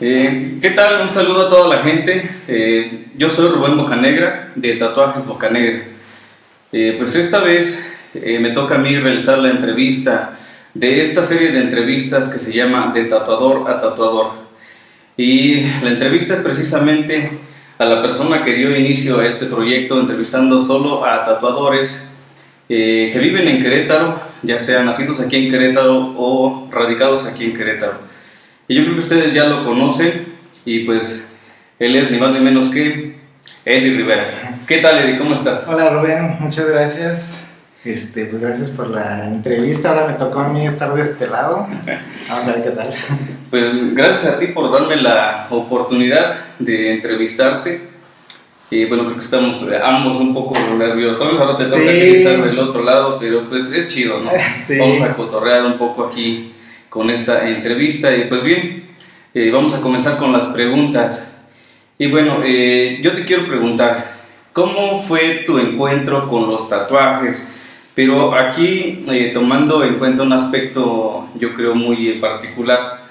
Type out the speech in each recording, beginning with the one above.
¿Qué tal? Un saludo a toda la gente. Yo soy Rubén Bocanegra de Tatuajes Bocanegra. Pues esta vez me toca a mí realizar la entrevista de esta serie de entrevistas que se llama De Tatuador a Tatuador. Y la entrevista es precisamente a la persona que dio inicio a este proyecto, entrevistando solo a tatuadores que viven en Querétaro, ya sean nacidos aquí en Querétaro o radicados aquí en Querétaro. Y yo creo que ustedes ya lo conocen, y pues él es ni más ni menos que Eddie Rivera. ¿Qué tal, Eddie? ¿Cómo estás? Hola, Rubén, muchas gracias. Pues gracias por la entrevista. Ahora me tocó a mí estar de este lado. Vamos a ver qué tal. Pues gracias a ti por darme la oportunidad de entrevistarte. Y bueno, creo que estamos ambos un poco nerviosos. Ahora te toca aquí estar del otro lado, pero pues es chido, ¿no? Sí. Vamos a cotorrear un poco aquí con esta entrevista. Y pues bien, vamos a comenzar con las preguntas. Y bueno, yo te quiero preguntar, ¿cómo fue tu encuentro con los tatuajes? Pero aquí, tomando en cuenta un aspecto, yo creo, muy particular,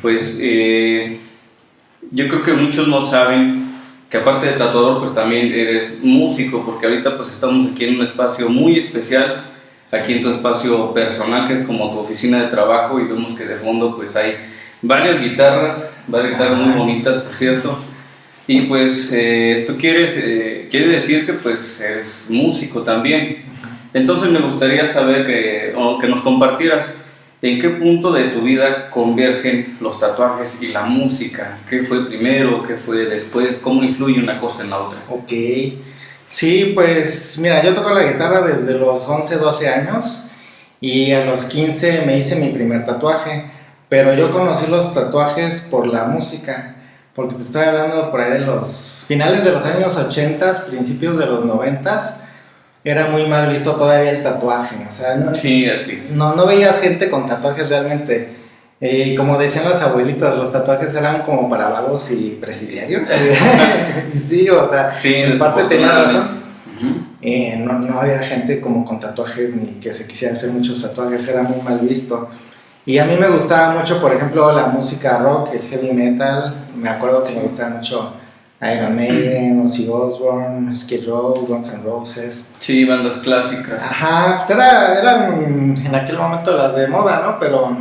pues yo creo que muchos no saben que aparte de tatuador, pues también eres músico, porque ahorita pues estamos aquí en un espacio muy especial, aquí en tu espacio personal, que es como tu oficina de trabajo, y vemos que de fondo pues hay varias guitarras muy bonitas, por cierto. Y pues esto quiere decir que pues eres músico también. Entonces me gustaría saber que nos compartieras en qué punto de tu vida convergen los tatuajes y la música. ¿Qué fue primero? ¿Qué fue después? ¿Cómo influye una cosa en la otra? Ok. Sí, pues mira, yo toco la guitarra desde los 11, 12 años y a los 15 me hice mi primer tatuaje, pero yo conocí los tatuajes por la música, porque te estoy hablando por ahí de los finales de los años 80, principios de los 90. Era muy mal visto todavía el tatuaje, o sea, sí, así es. No veías gente con tatuajes realmente. Como decían las abuelitas, los tatuajes eran como para vagos y presidiarios. Y sí, o sea, sí, en parte tenía razón. Uh-huh. No había gente como con tatuajes ni que se quisiera hacer muchos tatuajes, era muy mal visto. Y a mí me gustaba mucho, por ejemplo, la música rock, el heavy metal. Me acuerdo que me gustaba mucho Iron Maiden, Ozzy Osbourne, Skid Row, Guns N' Roses. Sí, bandas clásicas. Ajá, pues eran en aquel momento las de moda, ¿no? Pero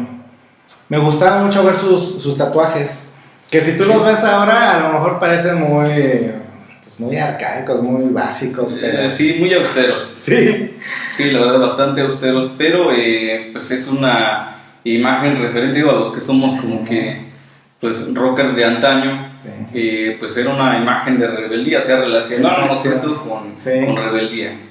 me gustaba mucho ver sus tatuajes. Que si tú los ves ahora, a lo mejor parecen muy arcaicos, muy básicos. Pero... sí, muy austeros. Sí. Sí, la verdad, bastante austeros, pero pues es una imagen referente a los que somos como que pues rockers de antaño. Sí. Pues era una imagen de rebeldía, o sea, relacionábamos eso con rebeldía.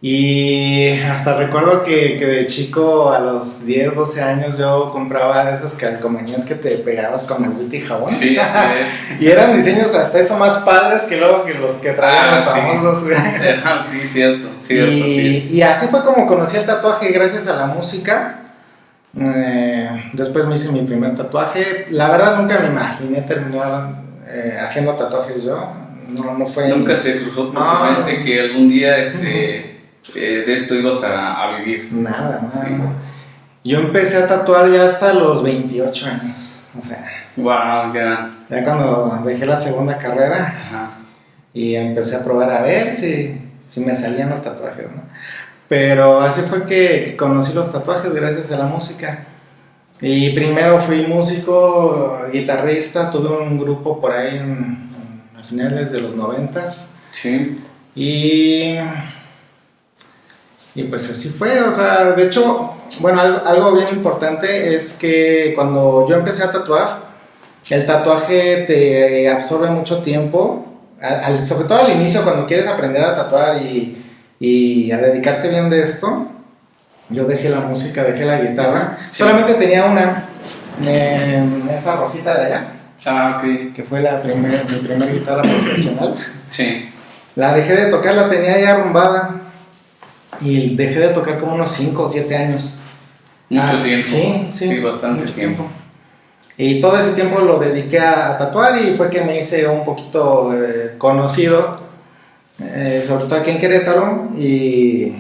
Y hasta recuerdo que de chico, a los 10, 12 años, yo compraba de esas calcomanías que te pegabas con agüita y jabón. Sí, así es. Y eran diseños hasta eso más padres que luego que los que traían los famosos. Sí, cierto. Y así fue como conocí el tatuaje, gracias a la música. Después me hice mi primer tatuaje. La verdad nunca me imaginé terminar haciendo tatuajes yo. No fue. Nunca se cruzó por tu mente que algún día de esto ibas a vivir. Nada. Sí. Yo empecé a tatuar ya hasta los 28 años. O sea. Wow, ya. Ya cuando dejé la segunda carrera. Ajá. Y empecé a probar a ver si me salían los tatuajes, ¿no? Pero así fue que conocí los tatuajes gracias a la música. Y primero fui músico, guitarrista, tuve un grupo por ahí a finales de los 90. Sí. Y pues así fue, o sea, de hecho, bueno, algo bien importante es que cuando yo empecé a tatuar, el tatuaje te absorbe mucho tiempo, sobre todo al inicio cuando quieres aprender a tatuar y a dedicarte bien de esto. Yo dejé la música, dejé la guitarra. Sí. Solamente tenía una, esta rojita de allá. Ok. Que fue mi primer guitarra profesional. Sí. La dejé de tocar, la tenía ya arrumbada. Y dejé de tocar como unos 5 o 7 años. Mucho tiempo. Sí, bastante tiempo. Y todo ese tiempo lo dediqué a tatuar y fue que me hice un poquito conocido, sobre todo aquí en Querétaro. Y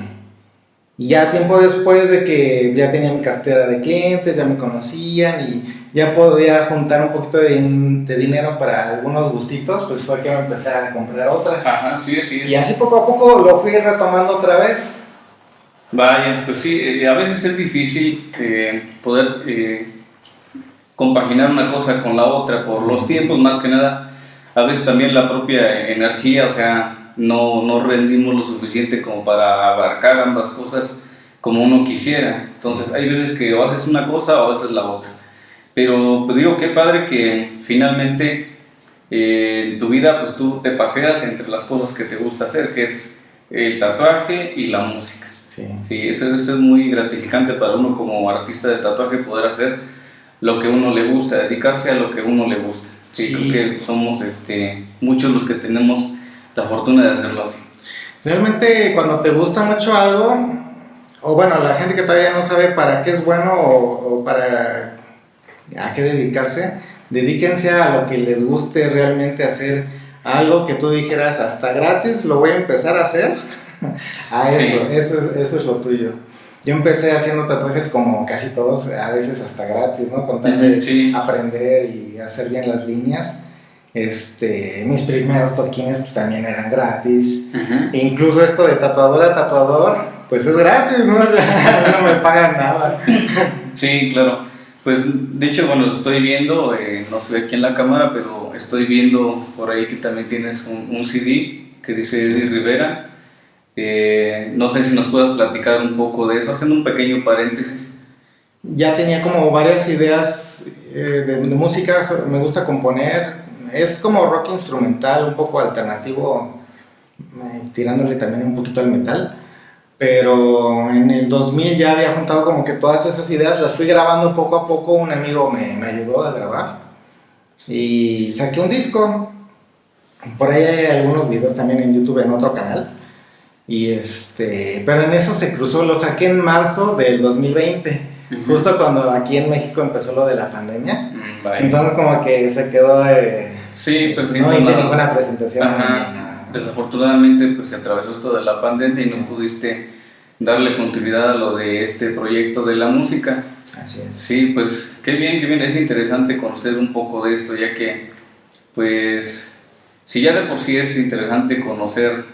Y ya tiempo después de que ya tenía mi cartera de clientes, ya me conocían y ya podía juntar un poquito de dinero para algunos gustitos, pues fue que me empecé a comprar otras. Ajá, sí, así es. Y así poco a poco lo fui retomando otra vez. Vaya, pues sí, a veces es difícil poder compaginar una cosa con la otra por los tiempos, más que nada, a veces también la propia energía, o sea, no rendimos lo suficiente como para abarcar ambas cosas como uno quisiera. Entonces hay veces que o haces una cosa o haces la otra. Pero pues digo, qué padre que finalmente en tu vida pues tú te paseas entre las cosas que te gusta hacer, que es el tatuaje y la música. Sí. Sí, eso es muy gratificante para uno como artista de tatuaje, poder hacer lo que uno le gusta, dedicarse a lo que uno le gusta. Sí, Sí. creo que somos muchos los que tenemos la fortuna de hacerlo así. Realmente cuando te gusta mucho algo, o bueno, la gente que todavía no sabe para qué es bueno o para a qué dedicarse, dedíquense a lo que les guste realmente hacer, algo que tú dijeras hasta gratis lo voy a empezar a hacer, a eso, Sí. eso es lo tuyo. Yo empecé haciendo tatuajes como casi todos, a veces hasta gratis, ¿no? Con tal de Sí. aprender y hacer bien las líneas. Mis primeros toquines pues también eran gratis. Ujú. E incluso esto de tatuador a tatuador, pues es gratis, ¿no? No me pagan nada. Sí, claro. Pues de hecho, bueno, lo estoy viendo, no se ve aquí en la cámara, pero estoy viendo por ahí que también tienes un CD que dice Eddie Rivera. No sé si nos puedas platicar un poco de eso, haciendo un pequeño paréntesis. Ya tenía como varias ideas de música, me gusta componer, es como rock instrumental, un poco alternativo, tirándole también un poquito al metal, pero en el 2000 ya había juntado como que todas esas ideas, las fui grabando poco a poco, un amigo me ayudó a grabar y saqué un disco, por ahí hay algunos videos también en YouTube en otro canal. Pero en eso se cruzó, lo saqué en marzo del 2020, justo cuando aquí en México empezó lo de la pandemia. Vale. Entonces como que se quedó, Sí, pues sí, no hice sonaba. ninguna presentación. Ajá. Ni nada. Desafortunadamente, pues se atravesó esto de la pandemia y no pudiste darle continuidad a lo de este proyecto de la música. Así es. Sí, pues qué bien, es interesante conocer un poco de esto, ya que, pues, si ya de por sí es interesante conocer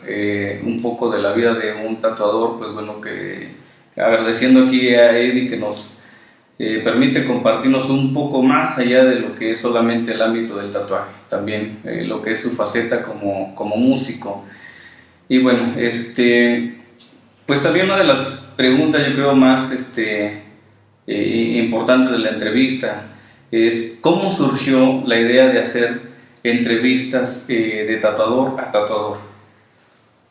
un poco de la vida de un tatuador, pues bueno, que agradeciendo aquí a Eddie que nos permite compartirnos un poco más allá de lo que es solamente el ámbito del tatuaje, también lo que es su faceta como músico. Y bueno, pues también una de las preguntas yo creo más importantes de la entrevista es ¿cómo surgió la idea de hacer entrevistas de tatuador a tatuador?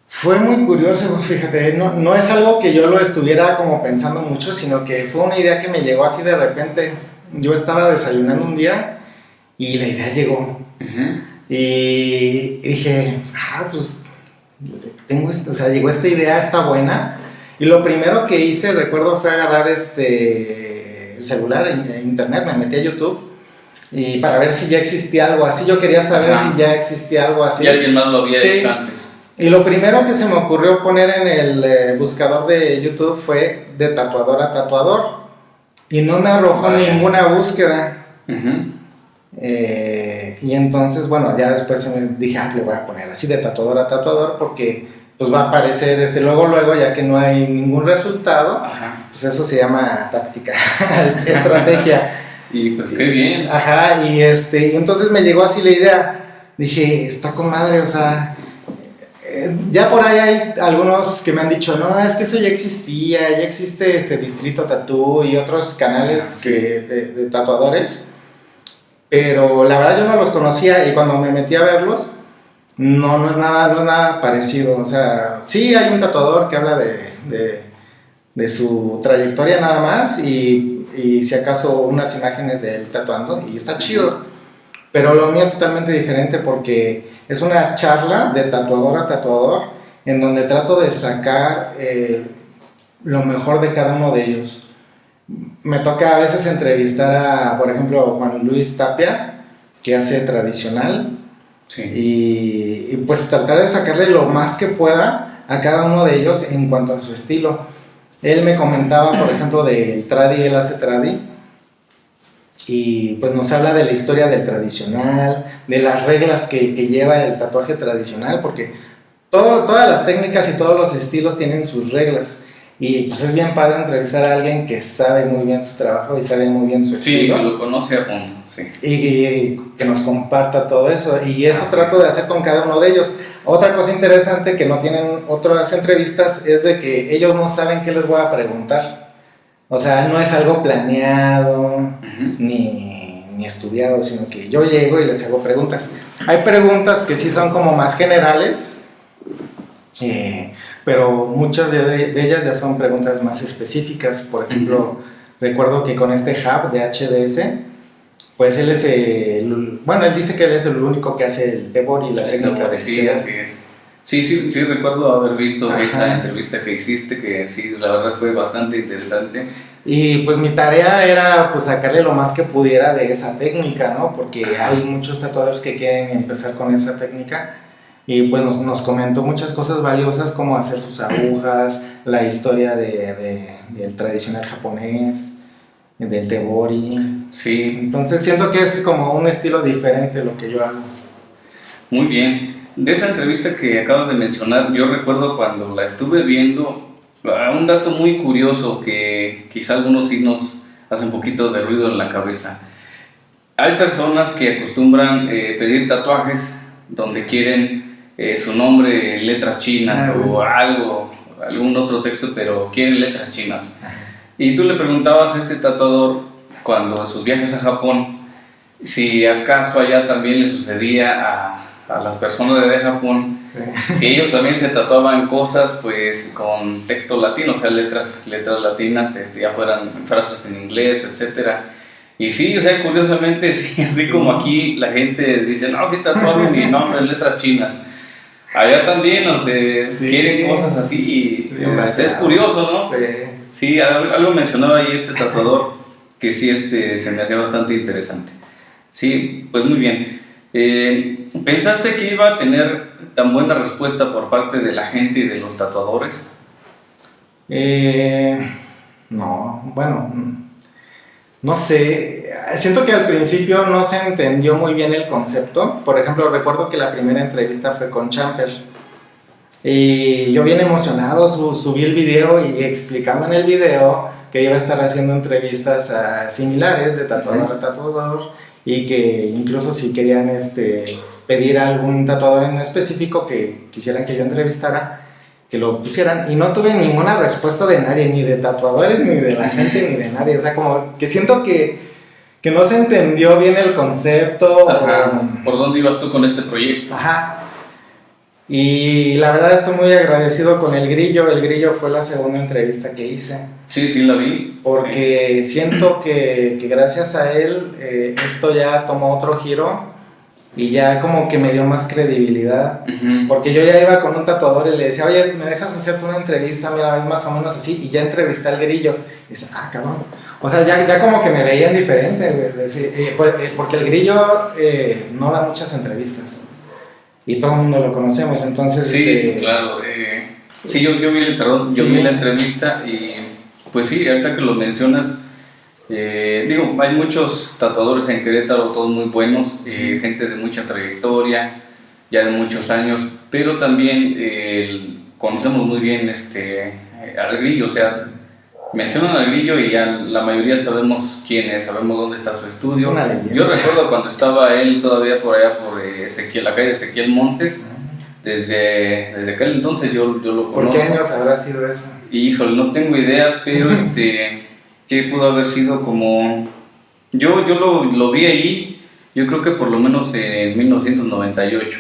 Fue muy curioso, fíjate, no es algo que yo lo estuviera como pensando mucho, sino que fue una idea que me llegó así de repente. Yo estaba desayunando un día y la idea llegó. Uh-huh. Y dije, pues tengo esto, o sea, llegó esta idea, está buena. Y lo primero que hice, recuerdo, fue agarrar el celular, internet, me metí a YouTube y para ver si ya existía algo así. Yo quería saber si ya existía algo así. Y alguien más lo había Sí. hecho antes. Y lo primero que se me ocurrió poner en el buscador de YouTube fue de tatuador a tatuador. Y no me arrojó ninguna búsqueda. Uh-huh. Y entonces, bueno, ya después me dije, le voy a poner así de tatuador a tatuador porque pues va a aparecer luego, ya que no hay ningún resultado. Ajá. Pues eso se llama táctica, estrategia. Y pues qué bien. Ajá, y entonces me llegó así la idea. Dije, está con madre, o sea, ya por ahí hay algunos que me han dicho, no, es que eso ya existía, ya existe Distrito Tatú y otros canales Sí. de tatuadores, pero la verdad yo no los conocía y cuando me metí a verlos, no es nada parecido. O sea, sí hay un tatuador que habla de su trayectoria nada más y si acaso unas imágenes de él tatuando y está chido. Pero lo mío es totalmente diferente porque es una charla de tatuador a tatuador en donde trato de sacar lo mejor de cada uno de ellos. Me toca a veces entrevistar a, por ejemplo, Juan Luis Tapia, que hace tradicional, Sí. y pues tratar de sacarle lo más que pueda a cada uno de ellos en cuanto a su estilo. Él me comentaba, por ejemplo, del tradi, él hace tradi, y pues nos habla de la historia del tradicional, de las reglas que lleva el tatuaje tradicional, porque todas las técnicas y todos los estilos tienen sus reglas. Y pues es bien padre entrevistar a alguien que sabe muy bien su trabajo y sabe muy bien su Sí, estilo. que lo conoce a fondo, sí. Y que nos comparta todo eso. Y eso trato de hacer con cada uno de ellos. Otra cosa interesante que no tienen otras entrevistas es de que ellos no saben qué les voy a preguntar. O sea, no es algo planeado ni estudiado, sino que yo llego y les hago preguntas. Hay preguntas que sí son como más generales, pero muchas de ellas ya son preguntas más específicas. Por ejemplo, recuerdo que con este hub de HDS, pues él es él dice que él es el único que hace el Tebor y la técnica de sí, así es. Sí, recuerdo haber visto esa entrevista que hiciste, que sí, la verdad fue bastante interesante. Y pues mi tarea era pues sacarle lo más que pudiera de esa técnica, ¿no? Porque hay muchos tatuadores que quieren empezar con esa técnica. Y pues nos comentó muchas cosas valiosas como hacer sus agujas, la historia del tradicional japonés, del tebori. Sí. Entonces siento que es como un estilo diferente lo que yo hago. Muy bien. De esa entrevista que acabas de mencionar, yo recuerdo cuando la estuve viendo, un dato muy curioso que quizá algunos sí nos hace un poquito de ruido en la cabeza. Hay personas que acostumbran pedir tatuajes donde quieren su nombre en letras chinas o algún otro texto, pero quieren letras chinas. Y tú le preguntabas a este tatuador, cuando en sus viajes a Japón, si acaso allá también le sucedía a las personas de Japón, si ellos también se tatuaban cosas pues con texto latino, o sea, letras latinas, ya fueran frases en inglés, etcétera. Y sí, o sea, curiosamente, sí, así como aquí la gente dice, no, sí tatuaron mi nombre en letras chinas. Allá también, o sea, quieren cosas así y es curioso, ¿no? Sí, algo mencionaba ahí este tatuador que sí se me hacía bastante interesante. Sí, pues muy bien. ¿Pensaste que iba a tener tan buena respuesta por parte de la gente y de los tatuadores? No, bueno, no sé. Siento que al principio no se entendió muy bien el concepto. Por ejemplo, recuerdo que la primera entrevista fue con Champer. Y yo bien emocionado subí el video y explicando en el video que iba a estar haciendo entrevistas similares de tatuador a tatuador y que incluso si querían pedir a algún tatuador en específico que quisieran que yo entrevistara, que lo pusieran, y no tuve ninguna respuesta de nadie, ni de tatuadores, ni de la gente, ni de nadie. O sea, como que siento que no se entendió bien el concepto. ¿Por dónde ibas tú con este proyecto? Ajá. Y la verdad estoy muy agradecido con El Grillo. El Grillo fue la segunda entrevista que hice. Sí, la vi. Porque siento que gracias a él esto ya tomó otro giro y ya como que me dio más credibilidad. Porque yo ya iba con un tatuador y le decía, oye, ¿me dejas hacerte una entrevista? Mira, es más o menos así. Y ya entrevisté al Grillo. Y dice, cabrón. O sea, ya como que me veían diferente, güey. Porque el Grillo no da muchas entrevistas. Y todo el mundo lo conocemos, entonces... Sí, claro. Sí, yo vi la entrevista y pues sí, ahorita que lo mencionas, hay muchos tatuadores en Querétaro, todos muy buenos, gente de mucha trayectoria, ya de muchos años, pero también conocemos muy bien al Grillo, o sea, mencionan al Grillo y ya la mayoría sabemos quién es, sabemos dónde está su estudio. Yo recuerdo cuando estaba él todavía por allá por la calle de Ezequiel Montes, desde aquel entonces yo lo conozco. ¿Por qué años habrá sido eso? Híjole, no tengo idea, pero que pudo haber sido como... Yo lo vi ahí, yo creo que por lo menos en 1998.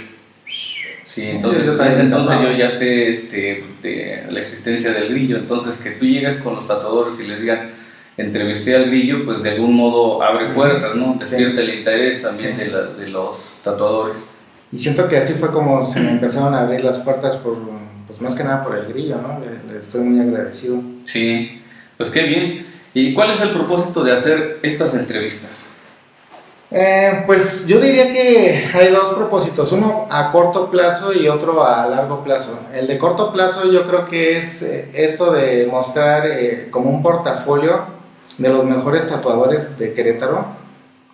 Sí, entonces yo ya sé de la existencia del Grillo. Entonces que tú llegues con los tatuadores y les digan, entrevisté al Grillo, pues de algún modo abre puertas, ¿no? Despierta el interés también de los tatuadores. Y siento que así fue como se me empezaron a abrir las puertas, pues más que nada por el Grillo, ¿no? Le estoy muy agradecido. Sí, pues qué bien. ¿Y cuál es el propósito de hacer estas entrevistas? Pues yo diría que hay dos propósitos, uno a corto plazo y otro a largo plazo. El de corto plazo yo creo que es esto de mostrar como un portafolio de los mejores tatuadores de Querétaro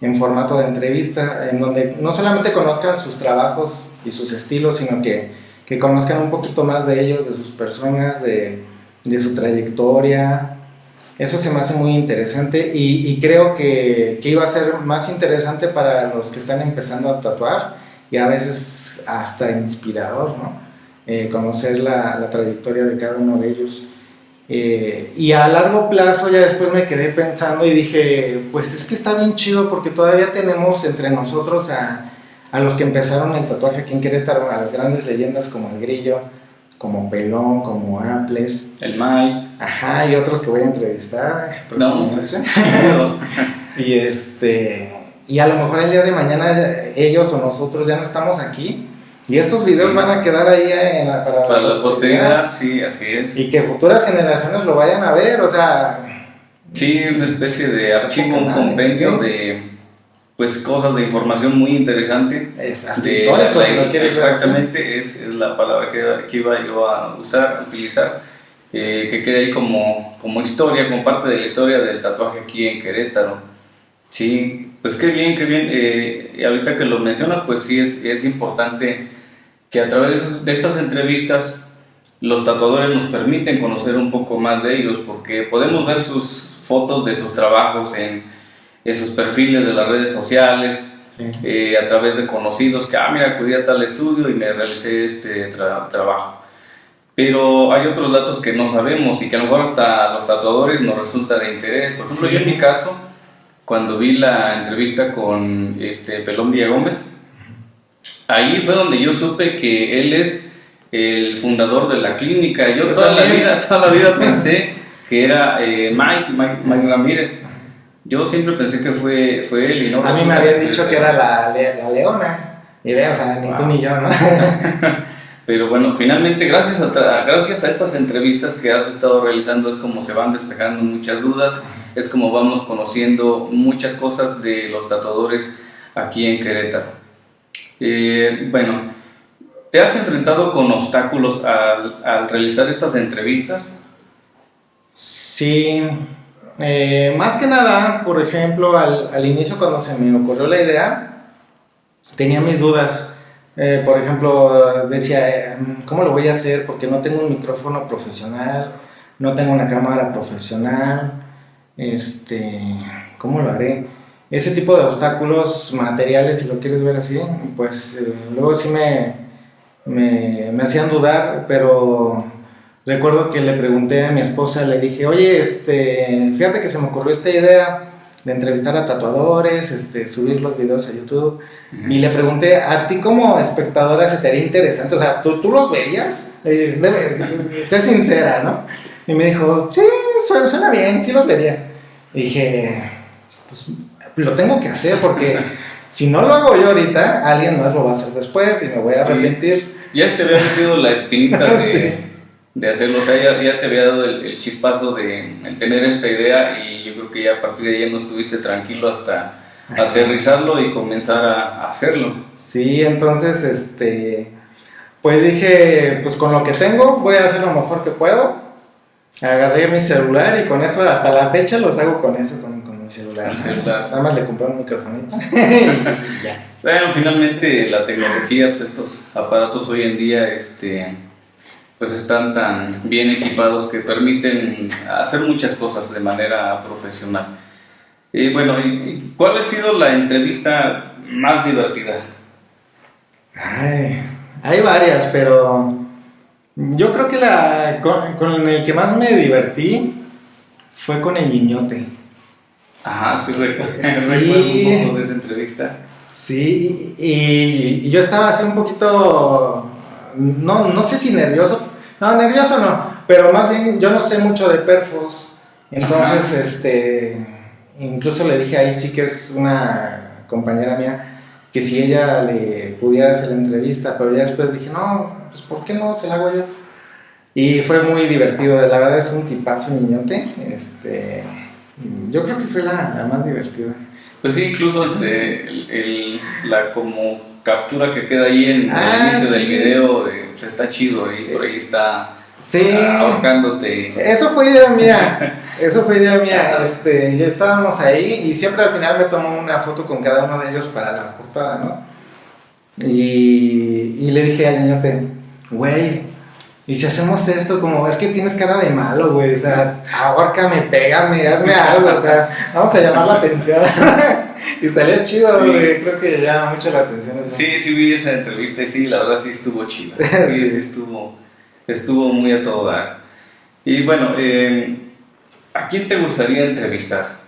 en formato de entrevista, en donde no solamente conozcan sus trabajos y sus estilos, sino que conozcan un poquito más de ellos, de sus personas, de su trayectoria. Eso se me hace muy interesante y creo que iba a ser más interesante para los que están empezando a tatuar y a veces hasta inspirador, ¿no? Conocer la trayectoria de cada uno de ellos. Y a largo plazo ya después me quedé pensando y dije, pues es que está bien chido porque todavía tenemos entre nosotros a los que empezaron el tatuaje aquí en Querétaro, a las grandes leyendas como el Grillo, como Pelón, como Apples, El Mike. ajá, y otros que voy a entrevistar No, pues. y a lo mejor el día de mañana ellos o nosotros ya no estamos aquí y estos videos Sí. van a quedar ahí Para la posteridad, sí, así es. y que futuras generaciones lo vayan a ver, o sea, Sí, una especie de archivo, un compendio Sí. de pues cosas de información muy interesante. es hasta De histórico si lo quieres ver así. exactamente, es la palabra que iba yo a utilizar, que queda ahí como historia, como parte de la historia del tatuaje aquí en Querétaro. Sí, pues qué bien, qué bien. Y ahorita que lo mencionas, pues sí es importante que a través de estas entrevistas los tatuadores nos permiten conocer un poco más de ellos, porque podemos ver sus fotos de sus trabajos en sus perfiles de las redes sociales, Sí. a través de conocidos que, mira, acudí a tal estudio y me realicé este trabajo. Pero hay otros datos que no sabemos y que a lo mejor hasta a los tatuadores nos resulta de interés. Por ejemplo, Sí. yo en mi caso, cuando vi la entrevista con Pelón Villagómez, ahí fue donde yo supe que él es el fundador de la clínica. Yo Yo toda también. la vida pensé que era Mike Ramírez. Yo siempre pensé que fue él y no. A mí me resulta habían que dicho es que él. era la leona y ve, o sea, ni tú Wow. ni yo, ¿no? Pero bueno, finalmente gracias a estas entrevistas que has estado realizando es como se van despejando muchas dudas, es como vamos conociendo muchas cosas de los tatuadores aquí en Querétaro. Bueno, ¿te has enfrentado con obstáculos al realizar estas entrevistas? Sí, más que nada, por ejemplo, al inicio cuando se me ocurrió la idea, tenía mis dudas. Por ejemplo, decía, ¿cómo lo voy a hacer? Porque no tengo un micrófono profesional, no tengo una cámara profesional, ¿cómo lo haré? Ese tipo de obstáculos materiales, si lo quieres ver así, pues luego sí me hacían dudar, pero recuerdo que le pregunté a mi esposa, le dije, oye, fíjate que se me ocurrió esta idea de entrevistar a tatuadores, subir los videos a YouTube, y le pregunté, ¿a ti como espectadora se te haría interesante? O sea, ¿tú los verías? Le dije, sé sincera, ¿no? Y me dijo, sí, suena bien, sí los vería. Y dije, pues lo tengo que hacer porque si no lo hago yo ahorita, alguien más lo va a hacer después y me voy a arrepentir. Ya te había metido la espinita Sí. de hacerlo, o sea, ya te había dado el chispazo de tener esta idea y yo creo que ya a partir de ahí ya no estuviste tranquilo hasta aterrizarlo y comenzar a hacerlo. Sí, entonces, pues dije, pues con lo que tengo voy a hacer lo mejor que puedo. Agarré mi celular y con eso, hasta la fecha los hago con eso, con mi celular. Con el celular. Nada más le compré un microfonito y ya. Bueno, finalmente la tecnología, pues estos aparatos hoy en día, pues están tan bien equipados que permiten hacer muchas cosas de manera profesional. Bueno, ¿y cuál ha sido la entrevista más divertida? Ay, hay varias, pero yo creo que con el que más me divertí fue con el Niñote. Ajá, sí, recuerdo Sí. un poco de esa entrevista. Sí, y yo estaba así un poquito, no sé si nervioso, no, nervioso no, pero más bien yo no sé mucho de perfos, entonces, incluso le dije a Itzi, que es una compañera mía, que si ella le pudiera hacer la entrevista, pero ya después dije, no, pues ¿por qué no se la hago yo? Y fue muy divertido, la verdad es un tipazo Niñote, yo creo que fue la más divertida. Pues sí, incluso la como captura que queda ahí en el inicio del video, pues está chido y por ahí está ahorcándote. Eso fue idea mía. Ya estábamos ahí y siempre al final me tomo una foto con cada uno de ellos para la portada, ¿no? Y le dije al niñote, güey, ¿y si hacemos esto? Como, es que tienes cara de malo, güey, o sea, ahórcame, pégame, hazme algo, o sea, vamos a llamar la atención. Y salió chido, güey, creo que llama mucho la atención eso. Sí, vi esa entrevista y sí, la verdad sí estuvo chido. Sí, estuvo muy a todo dar. Y bueno, ¿a quién te gustaría entrevistar?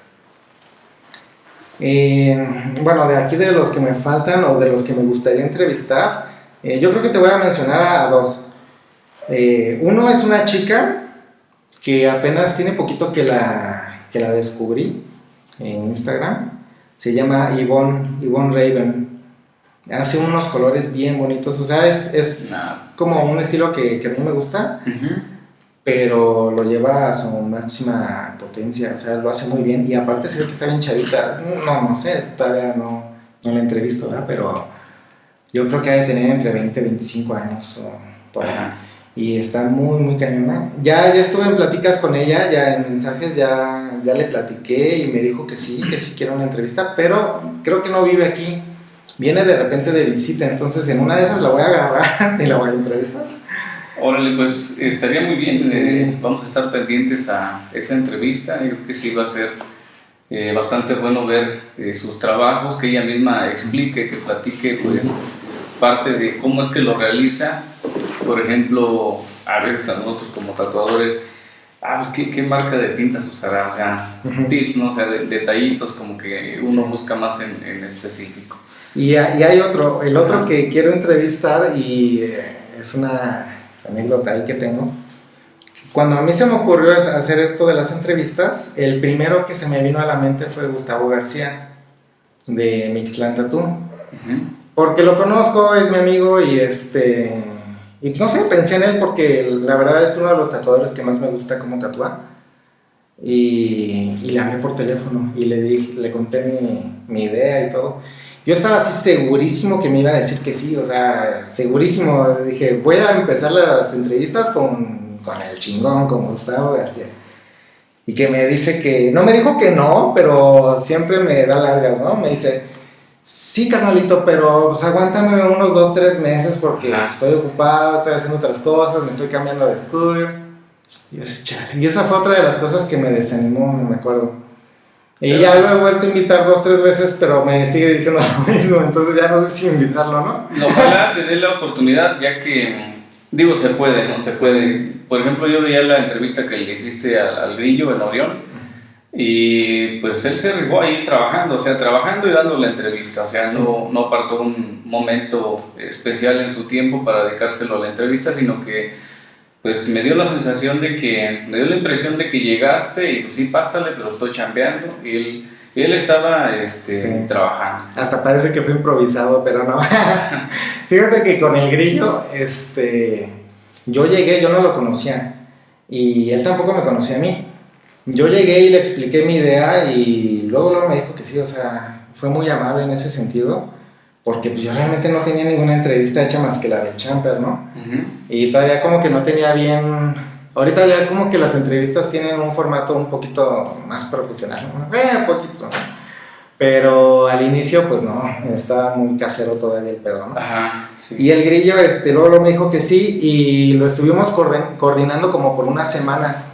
Bueno, de aquí de los que me faltan o de los que me gustaría entrevistar, yo creo que te voy a mencionar a dos. Uno es una chica que apenas tiene poquito que la descubrí en Instagram. Se llama Yvonne Raven. Hace unos colores bien bonitos. O sea, es como un estilo que a mí me gusta. Uh-huh. Pero lo lleva a su máxima potencia. O sea, lo hace muy bien. Y aparte se ve que está bien chavita. No sé, todavía no la entrevisto, ¿verdad? Pero yo creo que ha de tener entre 20 y 25 años o por ahí. Y está muy, muy cañona. Ya estuve en pláticas con ella, ya en mensajes, ya le platiqué y me dijo que sí quiere una entrevista, pero creo que no vive aquí. Viene de repente de visita, entonces en una de esas la voy a agarrar y la voy a entrevistar. Órale, pues estaría muy bien. Sí. Vamos a estar pendientes a esa entrevista. Yo creo que sí va a ser bastante bueno ver sus trabajos, que ella misma explique, que platique pues parte de cómo es que lo realiza. Por ejemplo, a veces a nosotros como tatuadores, pues ¿qué marca de tintas usará? O sea, tips, ¿no? O sea, detallitos como que uno busca más en específico. Y hay el otro que quiero entrevistar y es una anécdota ahí que tengo. Cuando a mí se me ocurrió hacer esto de las entrevistas, el primero que se me vino a la mente fue Gustavo García, de Mixtlán Tattoo. Uh-huh. Porque lo conozco, es mi amigo y y no sé, pensé en él porque la verdad es uno de los tatuadores que más me gusta cómo tatúa. Y le hablé por teléfono y le conté mi idea y todo. Yo estaba así segurísimo que me iba a decir que sí, o sea, segurísimo. Dije, voy a empezar las entrevistas con el chingón, con Gustavo García. Y que me dice que, no me dijo que no, pero siempre me da largas, ¿no? Me dice, sí, carnalito, pero pues aguántame unos 2-3 meses porque estoy ocupado, estoy haciendo otras cosas, me estoy cambiando de estudio. Y yo así, chale. Y esa fue otra de las cosas que me desanimó, me acuerdo. Y ya lo he vuelto a invitar 2-3 veces, pero me sigue diciendo lo mismo, entonces ya no sé si invitarlo o no. Ojalá te dé la oportunidad, ya que, digo, se puede, ¿no? Se puede. Por ejemplo, yo veía la entrevista que le hiciste al Grillo en Orión, y pues él se rifó ahí trabajando y dando la entrevista, o sea, no apartó un momento especial en su tiempo para dedicárselo a la entrevista, sino que pues me dio la impresión de que llegaste y pues sí, pásale, pero estoy chambeando, y él estaba trabajando. Hasta parece que fue improvisado, pero no. Fíjate que con el Grillo, yo llegué, yo no lo conocía, y él tampoco me conocía a mí. Yo llegué y le expliqué mi idea y luego me dijo que sí, o sea, fue muy amable en ese sentido, porque pues yo realmente no tenía ninguna entrevista hecha más que la del Champer, ¿no? Uh-huh. Y todavía como que no tenía bien, ahorita ya como que las entrevistas tienen un formato un poquito más profesional, ¿no? Poquito, ¿no? Pero al inicio pues no, estaba muy casero todavía el pedo, ¿no? Ajá, sí. Y el Grillo luego me dijo que sí y lo estuvimos coordinando como por una semana.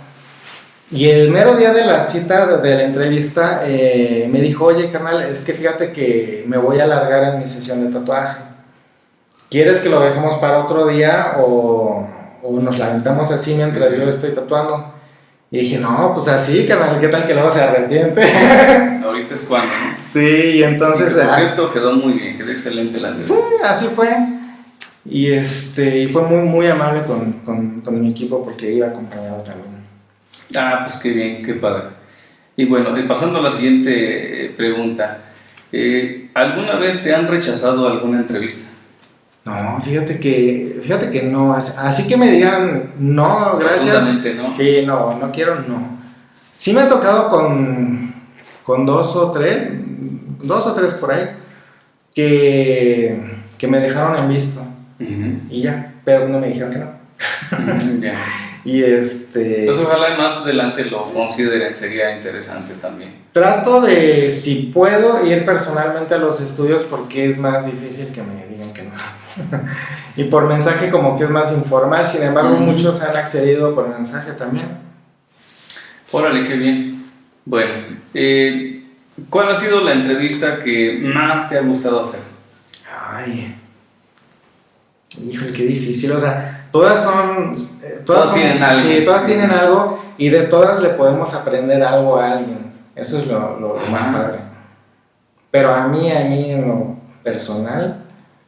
Y el mero día de la cita, de la entrevista, me dijo, oye, carnal, es que fíjate que me voy a alargar en mi sesión de tatuaje. ¿Quieres que lo dejemos para otro día o nos lamentamos así mientras yo estoy tatuando? Y dije, no, pues así, carnal, ¿qué tal que luego se arrepiente? Ahorita es cuando, ¿no? Sí, y entonces... Por cierto, quedó muy bien, quedó excelente la entrevista. Sí, así fue. Y fue muy, muy amable con mi equipo porque iba acompañado también. Pues qué bien, qué padre. Y bueno, pasando a la siguiente pregunta. ¿Alguna vez te han rechazado alguna entrevista? No, fíjate que no. Así que me digan, no, gracias. ¿No? Sí, no quiero, no. Sí me ha tocado con 2 o 3, 2 o 3 por ahí, que me dejaron en visto. Y ya, pero no me dijeron que no. Ya. Y Pues ojalá más adelante lo consideren, sería interesante también. trato de, si puedo, ir personalmente a los estudios porque es más difícil que me digan que no. Y por mensaje como que es más informal, sin embargo muchos han accedido por mensaje también. Órale, qué bien. Bueno, ¿cuál ha sido la entrevista que más te ha gustado hacer? Ay, híjole, qué difícil, o sea, todas Tienen algo. Sí, todas tienen algo y de todas le podemos aprender algo a alguien. Eso es lo más padre. Pero a mí en lo personal,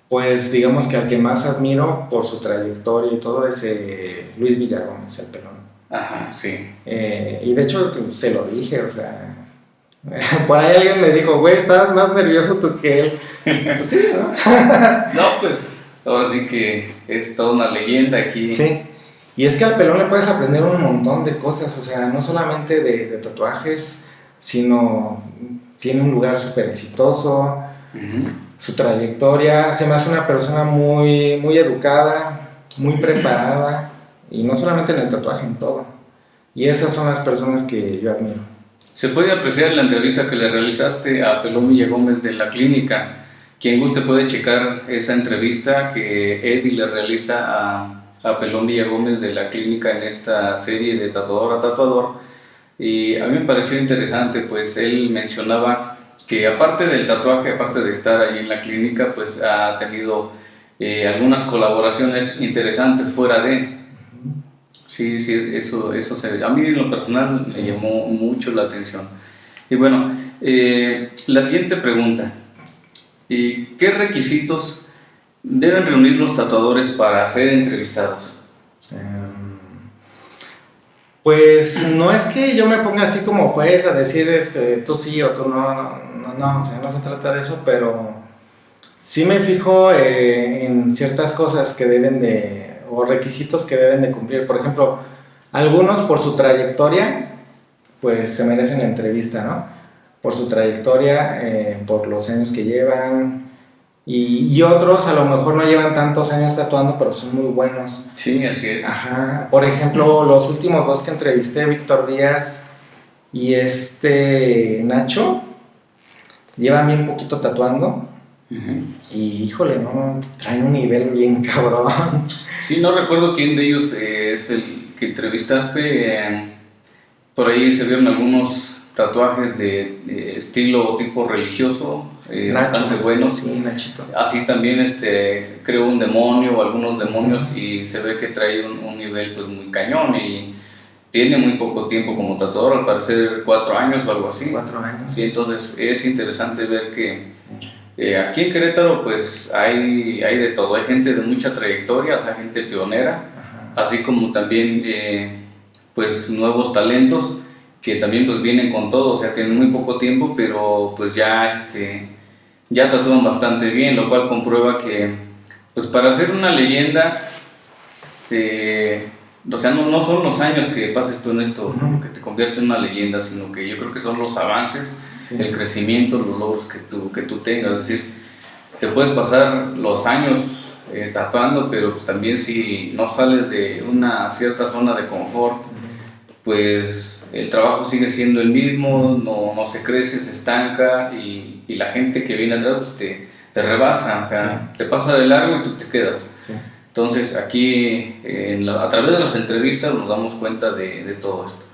pues digamos que al que más admiro por su trayectoria y todo es Luis Villagómez, el pelón. Ajá, sí. Y de hecho se lo dije, o sea, por ahí alguien me dijo, güey, estabas más nervioso tú que él. Pues sí, ¿no? No, pues ahora sí que es toda una leyenda aquí. Sí, y es que al pelón le puedes aprender un montón de cosas, o sea, no solamente de tatuajes, sino tiene un lugar súper exitoso, su trayectoria, se me hace una persona muy, muy educada, muy preparada, y no solamente en el tatuaje, en todo. Y esas son las personas que yo admiro. Se puede apreciar en la entrevista que le realizaste a Pelón Villagómez de la clínica. Quien guste puede checar esa entrevista que Eddie le realiza a Pelón Villagómez de la clínica en esta serie de Tatuador a Tatuador. Y a mí me pareció interesante, pues él mencionaba que aparte del tatuaje, aparte de estar ahí en la clínica, pues ha tenido algunas colaboraciones interesantes fuera de... Sí, eso a mí en lo personal me llamó mucho la atención. Y bueno, la siguiente pregunta. ¿Qué requisitos deben reunir los tatuadores para ser entrevistados? Pues no es que yo me ponga así como juez a decir tú sí o tú no, o sea, no se trata de eso, pero sí me fijo en ciertas cosas que deben de, o requisitos que deben de cumplir. Por ejemplo, algunos por su trayectoria, pues se merecen la entrevista, ¿no? Por su trayectoria, por los años que llevan, y otros a lo mejor no llevan tantos años tatuando, pero son muy buenos. Sí, así es. Ajá. Por ejemplo, los últimos 2 que entrevisté, Víctor Díaz y Nacho, llevan bien poquito tatuando. Y híjole, no, traen un nivel bien cabrón. Sí, no recuerdo quién de ellos es el que entrevistaste. Por ahí se vieron algunos tatuajes de estilo tipo religioso, bastante buenos. Sí, Nachito. Así también creó un demonio o algunos demonios y se ve que trae un nivel pues muy cañón y tiene muy poco tiempo como tatuador, al parecer 4 años o algo así. 4 años. Sí, entonces es interesante ver que aquí en Querétaro pues hay de todo, hay gente de mucha trayectoria, o sea, gente pionera, así como también pues nuevos talentos que también pues vienen con todo, o sea, tienen muy poco tiempo, pero pues ya tatúan bastante bien, lo cual comprueba que pues para ser una leyenda, o sea, no son los años que pases tú en esto que te convierte en una leyenda, sino que yo creo que son los avances, el crecimiento, los logros que tú tengas. Es decir, te puedes pasar los años tatuando, pero pues también si no sales de una cierta zona de confort, pues el trabajo sigue siendo el mismo, no se crece, se estanca y la gente que viene atrás pues te rebasa, o sea, te pasa de largo y tú te quedas. Sí. Entonces aquí a través de las entrevistas nos damos cuenta de todo esto.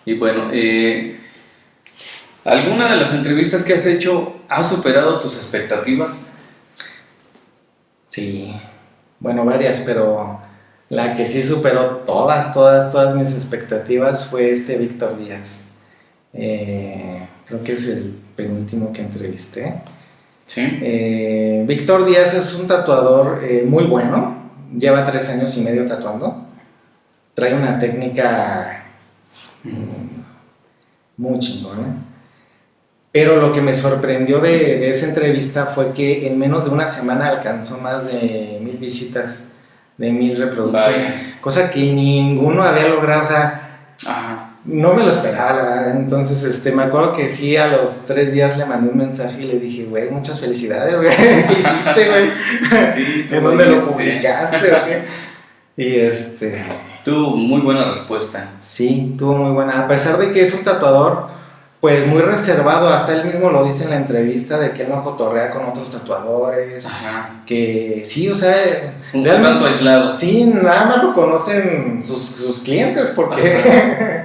Y bueno, ¿alguna de las entrevistas que has hecho ha superado tus expectativas? Sí, bueno, varias, pero la que sí superó todas mis expectativas fue Víctor Díaz. Creo que es el penúltimo que entrevisté. Sí. Víctor Díaz es un tatuador muy bueno, lleva 3 años y medio tatuando, trae una técnica muy chingona, pero lo que me sorprendió de esa entrevista fue que en menos de una semana alcanzó más de 1000 visitas, de 1000 reproducciones, cosa que ninguno había logrado, o sea, no me lo esperaba, la verdad. Entonces, me acuerdo que sí, a los 3 días le mandé un mensaje y le dije, güey, muchas felicidades, güey, ¿qué hiciste, güey? Sí, ¿En dónde lo publicaste, o qué? Y tuvo muy buena respuesta. sí, tuvo muy buena. A pesar de que es un tatuador, pues muy reservado, hasta él mismo lo dice en la entrevista, de que él no cotorrea con otros tatuadores. Ajá. Que sí, o sea, Un tanto aislado. sí, nada más lo conocen sus clientes, porque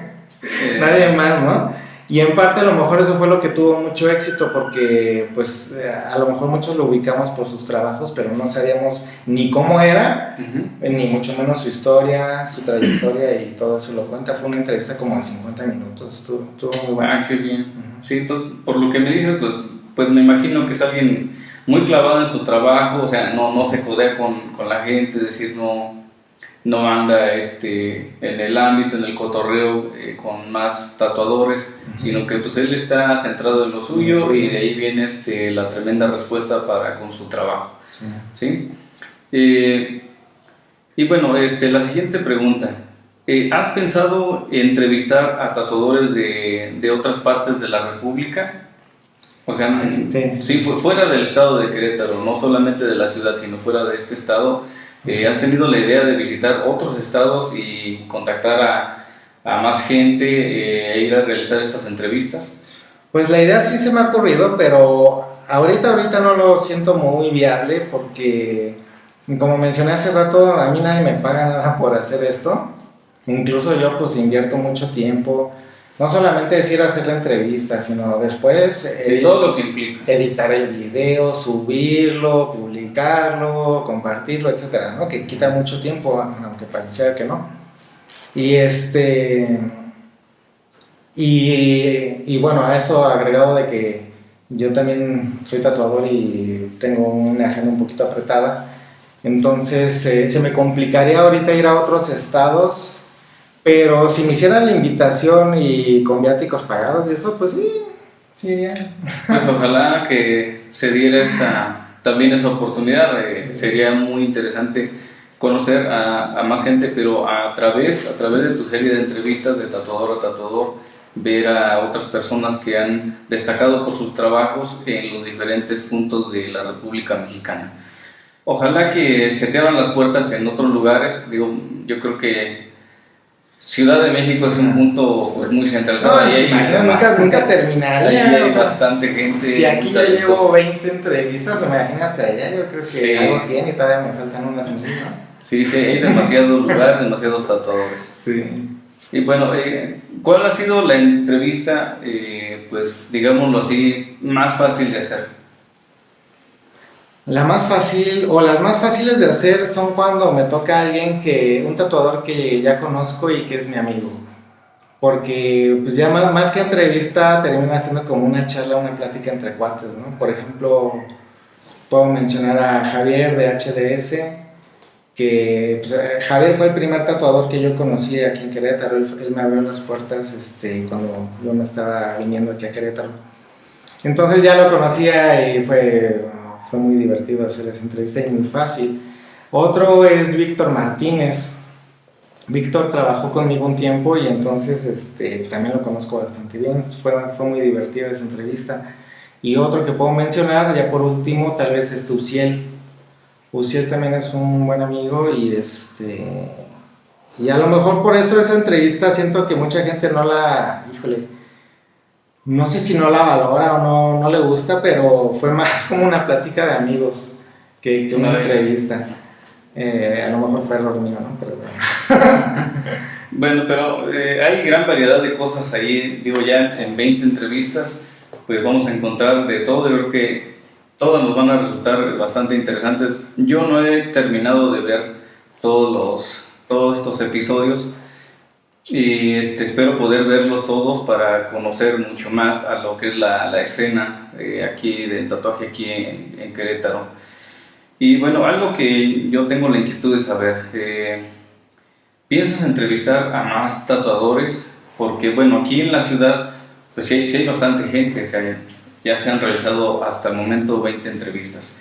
nadie más, ¿no? Y en parte a lo mejor eso fue lo que tuvo mucho éxito, porque pues a lo mejor muchos lo ubicamos por sus trabajos, pero no sabíamos ni cómo era, ni mucho menos su historia, su trayectoria, y todo eso lo cuenta. Fue una entrevista como de 50 minutos, estuvo muy buena. Ah, qué bien. Sí, entonces, por lo que me dices, pues me imagino que es alguien muy clavado en su trabajo, o sea, no se codea con la gente, es decir, no anda en el ámbito, en el cotorreo con más tatuadores, sino que pues él está centrado en lo suyo, y de ahí viene la tremenda respuesta con su trabajo. ¿Sí? Y bueno, la siguiente pregunta. ¿Has pensado entrevistar a tatuadores de otras partes de la República? O sea, sí, fuera del estado de Querétaro, no solamente de la ciudad, sino fuera de este estado. ¿Has tenido la idea de visitar otros estados y contactar a más gente e ir a realizar estas entrevistas? Pues la idea sí se me ha ocurrido, pero ahorita no lo siento muy viable, porque como mencioné hace rato, a mí nadie me paga nada por hacer esto. Incluso yo pues invierto mucho tiempo, no solamente es ir a hacer la entrevista, sino después todo lo que implica editar el video, subirlo, publicarlo, compartirlo, etcétera, ¿no? Que quita mucho tiempo, aunque pareciera que no. Y bueno, a eso agregado de que yo también soy tatuador y tengo una agenda un poquito apretada, entonces se me complicaría ahorita ir a otros estados. Pero si me hicieran la invitación y con viáticos pagados y eso, pues sí iría. Pues ojalá que se diera también esa oportunidad. Sería muy interesante conocer a más gente, pero a través de tu serie de entrevistas de tatuador a tatuador, ver a otras personas que han destacado por sus trabajos en los diferentes puntos de la República Mexicana. Ojalá que se te abran las puertas en otros lugares. Yo creo que Ciudad de México es un punto pues muy centralizado. Nunca terminaría. Ahí hay bastante gente. Si aquí ya llevo 20 entrevistas, imagínate allá, yo creo que hago 100 y todavía me faltan unas 1000, ¿no? Sí, hay demasiados lugares, demasiados tatuadores. Sí. Y bueno, ¿cuál ha sido la entrevista, pues digámoslo así, más fácil de hacer? La más fácil, o las más fáciles de hacer, son cuando me toca un tatuador que ya conozco y que es mi amigo. Porque pues ya más que entrevista termina siendo como una charla, una plática entre cuates, ¿no? Por ejemplo, puedo mencionar a Javier de HDS, que pues, Javier fue el primer tatuador que yo conocí aquí en Querétaro. Él me abrió las puertas cuando yo me estaba viniendo aquí a Querétaro. Entonces ya lo conocía y fue muy divertido hacer esa entrevista y muy fácil. Otro es Víctor Martínez. Víctor trabajó conmigo un tiempo y entonces también lo conozco bastante bien. Fue muy divertida esa entrevista. Y otro que puedo mencionar, ya por último, tal vez es Uciel. Uciel también es un buen amigo y a lo mejor por eso esa entrevista siento que mucha gente no sé si no la valora o no le gusta, pero fue más como una plática de amigos que una entrevista. A lo mejor fue error mío, ¿no? Pero bueno. Bueno, pero hay gran variedad de cosas ahí. Ya en 20 entrevistas pues vamos a encontrar de todo. Yo creo que todas nos van a resultar bastante interesantes. Yo no he terminado de ver todos estos episodios, y espero poder verlos todos para conocer mucho más a lo que es la escena aquí del tatuaje aquí en Querétaro. Y bueno, algo que yo tengo la inquietud de saber, ¿piensas entrevistar a más tatuadores? Porque bueno, aquí en la ciudad pues sí hay bastante gente, o sea, ya se han realizado hasta el momento 20 entrevistas.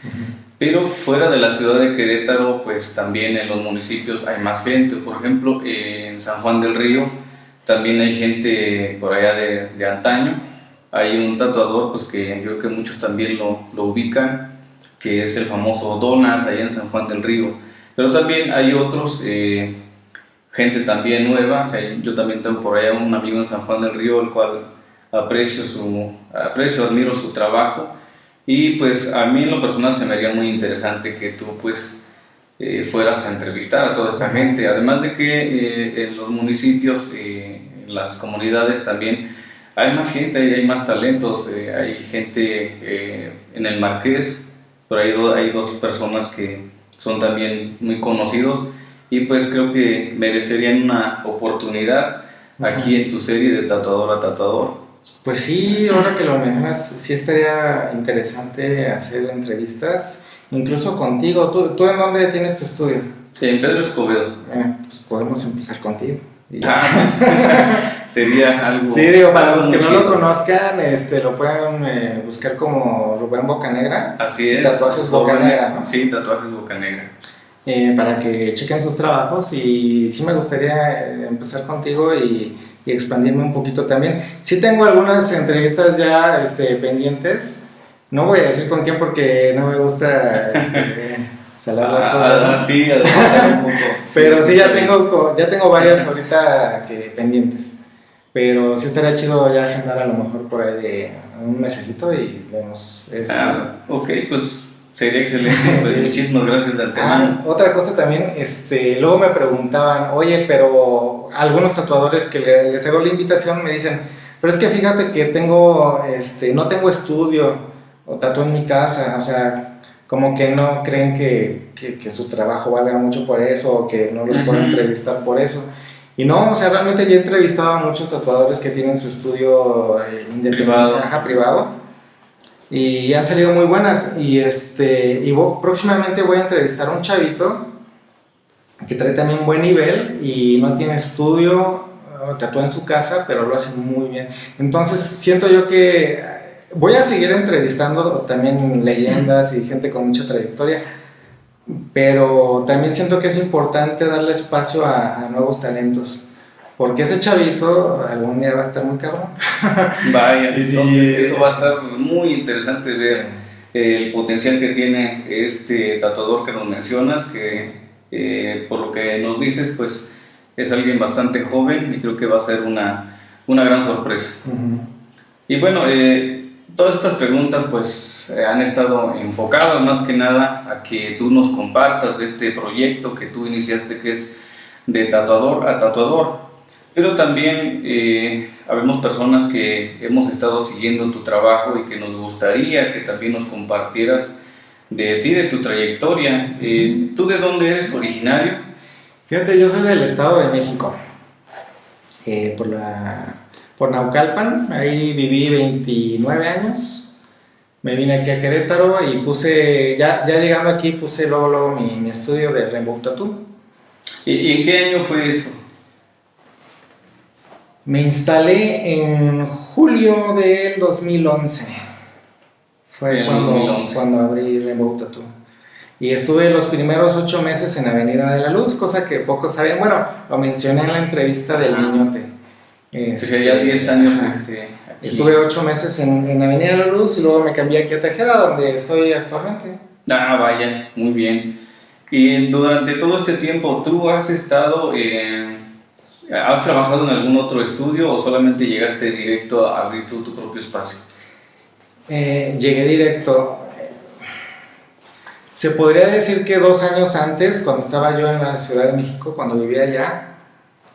Pero fuera de la ciudad de Querétaro, pues también en los municipios hay más gente. Por ejemplo, en San Juan del Río también hay gente por allá de antaño. Hay un tatuador pues que yo creo que muchos también lo ubican, que es el famoso Donas allá en San Juan del Río. Pero también hay otros, gente también nueva. O sea, yo también tengo por allá un amigo en San Juan del Río, el cual admiro su trabajo. Y pues a mí en lo personal se me haría muy interesante que tú pues fueras a entrevistar a toda esta gente. Además de que en los municipios, en las comunidades también hay más gente, hay más talentos. Hay gente en el Marqués, pero hay dos personas que son también muy conocidos y pues creo que merecerían una oportunidad aquí en tu serie de Tatuador a Tatuador. Pues sí, ahora que lo mencionas, sí estaría interesante hacer entrevistas, incluso contigo. ¿Tú en dónde tienes tu estudio? En Pedro Escobedo. Pues podemos empezar contigo. Pues, sería algo. Sí, digo, para los que no lo conozcan, lo pueden buscar como Rubén Bocanegra. Así es. Tatuajes Bocanegra, ¿no? Sí, Tatuajes Bocanegra. Para que chequen sus trabajos, y sí me gustaría empezar contigo y expandirme un poquito también. Sí tengo algunas entrevistas ya pendientes. No voy a decir con quién porque no me gusta salar las cosas, ¿no? Sí, un poco. Pero sí, ya tengo varias ahorita pendientes. Pero sí estaría chido ya agendar a lo mejor por ahí de un mesecito y vemos eso. Ok, pues sería excelente. Pues sí. Muchísimas gracias de antemano. Otra cosa también, luego me preguntaban, oye, pero algunos tatuadores que les hago la invitación me dicen, pero es que fíjate que no tengo estudio o tatúo en mi casa. O sea, como que no creen que su trabajo valga mucho por eso, o que no los puedo entrevistar por eso. Y no, o sea, realmente ya he entrevistado a muchos tatuadores que tienen su estudio privado, y han salido muy buenas. Y próximamente voy a entrevistar a un chavito que trae también buen nivel y no tiene estudio, tatúa en su casa, pero lo hace muy bien. Entonces siento yo que voy a seguir entrevistando también leyendas y gente con mucha trayectoria, pero también siento que es importante darle espacio a nuevos talentos, porque ese chavito algún día va a estar muy cabrón. Vaya, entonces eso va a estar muy interesante ver el potencial que tiene este tatuador que nos mencionas, que por lo que nos dices, pues es alguien bastante joven y creo que va a ser una gran sorpresa. Y bueno, todas estas preguntas pues han estado enfocadas más que nada a que tú nos compartas de este proyecto que tú iniciaste, que es de tatuador a tatuador. Pero también habemos personas que hemos estado siguiendo tu trabajo y que nos gustaría que también nos compartieras de ti, de tu trayectoria. ¿Tú de dónde eres originario? Fíjate, yo soy del Estado de México, por Naucalpan. Ahí viví 29 años. Me vine aquí a Querétaro y puse, ya llegando aquí, puse luego mi estudio de Rainbow Tattoo. ¿Y en qué año fue esto? Me instalé en julio del 2011. Fue cuando abrí Rainbow Tattoo. Y estuve los primeros 8 meses en Avenida de la Luz, cosa que pocos sabían. Bueno, lo mencioné en la entrevista del Niñote. Ya 10 años aquí. Estuve 8 meses en Avenida de la Luz y luego me cambié aquí a Tejeda, donde estoy actualmente. Vaya, muy bien. Y durante todo este tiempo, ¿tú has trabajado en algún otro estudio o solamente llegaste directo a abrir tu propio espacio? Llegué directo. Se podría decir que 2 años antes, cuando estaba yo en la Ciudad de México, cuando vivía allá,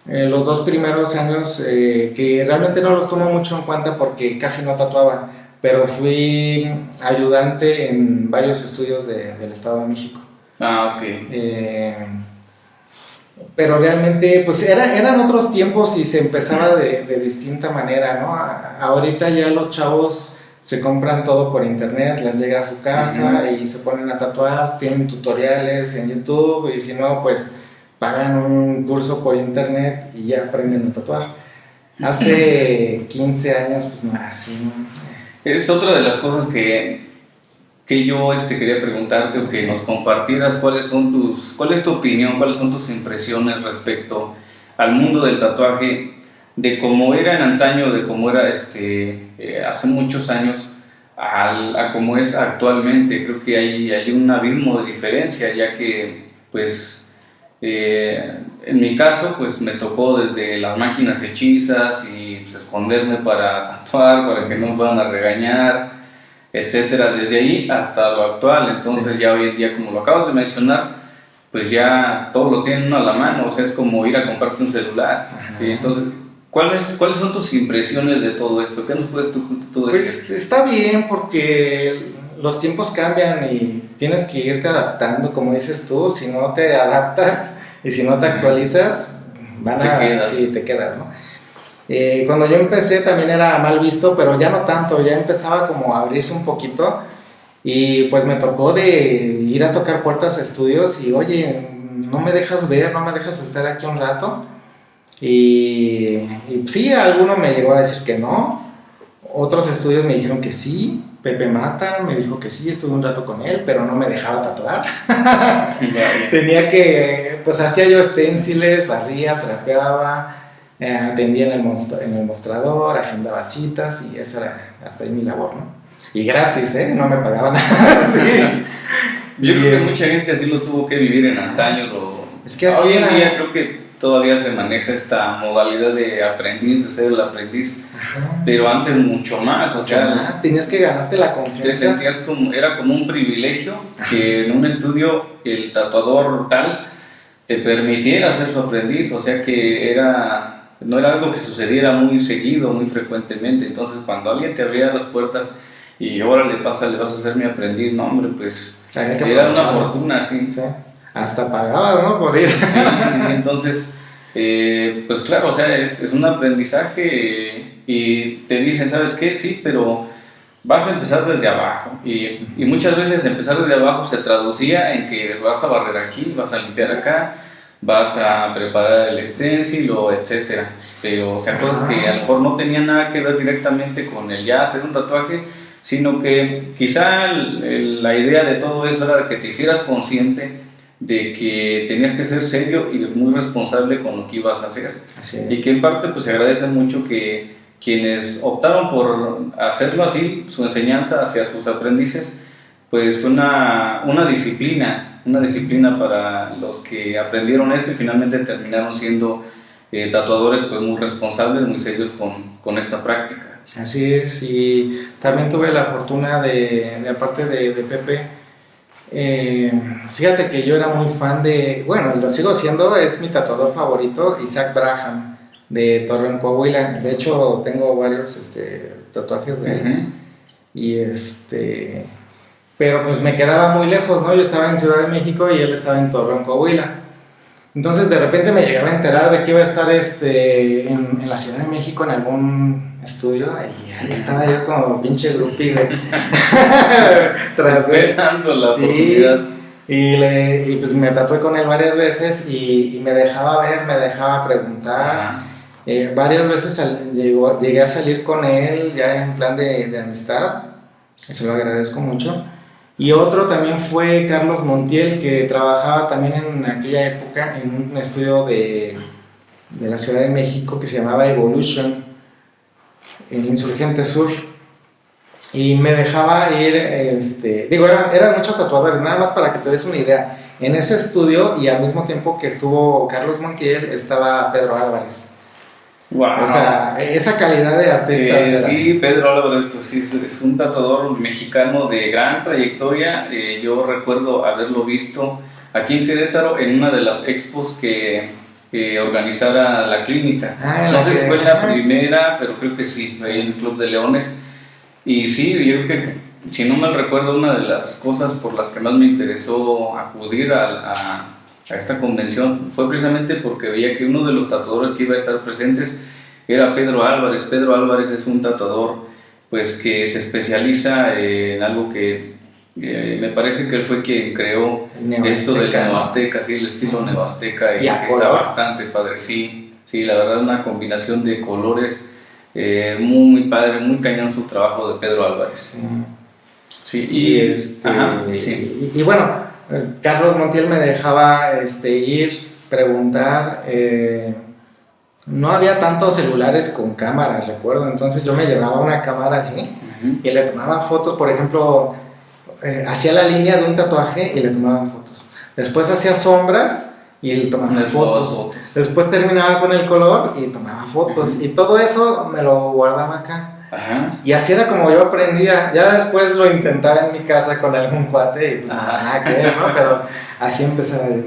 los 2 primeros años, que realmente no los tomo mucho en cuenta porque casi no tatuaba, pero fui ayudante en varios estudios del Estado de México. Ok. Pero realmente, pues eran otros tiempos y se empezaba de distinta manera, ¿no? Ahorita ya los chavos se compran todo por internet, les llega a su casa y se ponen a tatuar, tienen tutoriales en YouTube, y si no, pues pagan un curso por internet y ya aprenden a tatuar. Hace 15 años, pues no era así, ¿no? Es otra de las cosas que yo quería preguntarte, o que nos compartieras cuál es tu opinión, cuáles son tus impresiones respecto al mundo del tatuaje de cómo era en antaño, de cómo era hace muchos años, a cómo es actualmente. Creo que hay un abismo de diferencia, ya que, pues, en mi caso, pues me tocó desde las máquinas hechizas y pues, esconderme para tatuar, para que no me fueran a regañar, etcétera, desde ahí hasta lo actual. Entonces, ya hoy en día, como lo acabas de mencionar, pues ya todo lo tienen uno a la mano, o sea, es como ir a comprarte un celular, ¿sí? Entonces, ¿cuáles son tus impresiones de todo esto? ¿Qué nos puedes tú decir? Pues está bien porque los tiempos cambian y tienes que irte adaptando, como dices tú. Si no te adaptas y si no te actualizas, sí, te quedas, ¿no? Cuando yo empecé también era mal visto, pero ya no tanto, ya empezaba como a abrirse un poquito. Y pues me tocó de ir a tocar puertas a estudios y, oye, no me dejas ver, no me dejas estar aquí un rato. Y sí, alguno me llegó a decir que no, otros estudios me dijeron que sí. Pepe Mata me dijo que sí, estuve un rato con él, pero no me dejaba tatuar. Tenía que, pues hacía yo esténciles, barría, trapeaba, atendía en el mostrador, agendaba citas y eso era hasta ahí mi labor, ¿no? Y gratis, no me pagaban nada. Sí. Yo creo que mucha gente así lo tuvo que vivir en antaño. Es que así hoy en era. día creo que todavía se maneja esta modalidad de aprendiz, de ser el aprendiz. Ajá. Pero antes mucho más, más. Tenías que ganarte la confianza. Te sentías era como un privilegio. Ajá. Que en un estudio el tatuador tal te permitiera ser su aprendiz, o sea que no era algo que sucediera muy seguido, muy frecuentemente. Entonces cuando alguien te abría las puertas y ahora le vas a ser mi aprendiz, no hombre, pues era una fortuna, sí. Hasta pagabas, ¿no? Por ir. Sí, entonces, pues claro, o sea, es un aprendizaje y te dicen, ¿sabes qué? Sí, pero vas a empezar desde abajo y muchas veces empezar desde abajo se traducía en que vas a barrer aquí, vas a limpiar acá, vas a preparar el stencil o etcétera, pero o sea, cosas que a lo mejor no tenían nada que ver directamente con el ya hacer un tatuaje, sino que quizá la idea de todo eso era que te hicieras consciente de que tenías que ser serio y muy responsable con lo que ibas a hacer. Y que en parte pues se agradece mucho que quienes optaron por hacerlo así, su enseñanza hacia sus aprendices, pues fue una disciplina para los que aprendieron eso y finalmente terminaron siendo tatuadores pues muy responsables, muy serios con esta práctica. Así es, y también tuve la fortuna de aparte de Pepe, fíjate que yo era muy fan bueno, lo sigo siendo, es mi tatuador favorito, Isaac Braham, de Torreón, Coahuila. De hecho, tengo varios tatuajes de él. Uh-huh. Y pero pues me quedaba muy lejos, ¿no? Yo estaba en Ciudad de México y él estaba en Torreón, Coahuila. Entonces de repente me llegaba a enterar de que iba a estar en la Ciudad de México en algún estudio y ahí estaba yo como pinche groupie, güey. Esperando la oportunidad. Y pues me tatué con él varias veces y me dejaba ver, me dejaba preguntar. Varias veces llegué a salir con él ya en plan de amistad, se lo agradezco mucho. Y otro también fue Carlos Montiel, que trabajaba también en aquella época en un estudio de la Ciudad de México que se llamaba Evolution, en Insurgente Sur. Y me dejaba ir, eran muchos tatuadores, nada más para que te des una idea. En ese estudio, y al mismo tiempo que estuvo Carlos Montiel, estaba Pedro Álvarez. Wow. O sea, esa calidad de artistas. Sí, Pedro Álvarez, pues sí, es un tatuador mexicano de gran trayectoria. Yo recuerdo haberlo visto aquí en Querétaro en una de las expos que organizara la clínica. No sé si fue la primera, pero creo que sí, ahí en el Club de Leones. Y sí, yo creo que, si no mal recuerdo, una de las cosas por las que más me interesó acudir a esta convención fue precisamente porque veía que uno de los tatuadores que iba a estar presentes era Pedro Álvarez. Pedro Álvarez es un tatuador pues que se especializa en algo que me parece que él fue quien creó esto del neoazteca, sí, el estilo neoazteca, y que está bastante padre. Sí, la verdad, una combinación de colores muy, muy padre, muy cañón su trabajo de Pedro Álvarez. Sí, y bueno, Carlos Montiel me dejaba ir, preguntar, no había tantos celulares con cámara, recuerdo, entonces yo me llevaba una cámara así y le tomaba fotos, por ejemplo, hacía la línea de un tatuaje y le tomaba fotos. Después hacía sombras y le tomaba fotos. Después terminaba con el color y tomaba fotos. Y todo eso me lo guardaba acá. Ajá. Y así era como yo aprendía. Ya después lo intentaba en mi casa con algún cuate y pues nada que ver, ¿no? Pero así empezaba yo.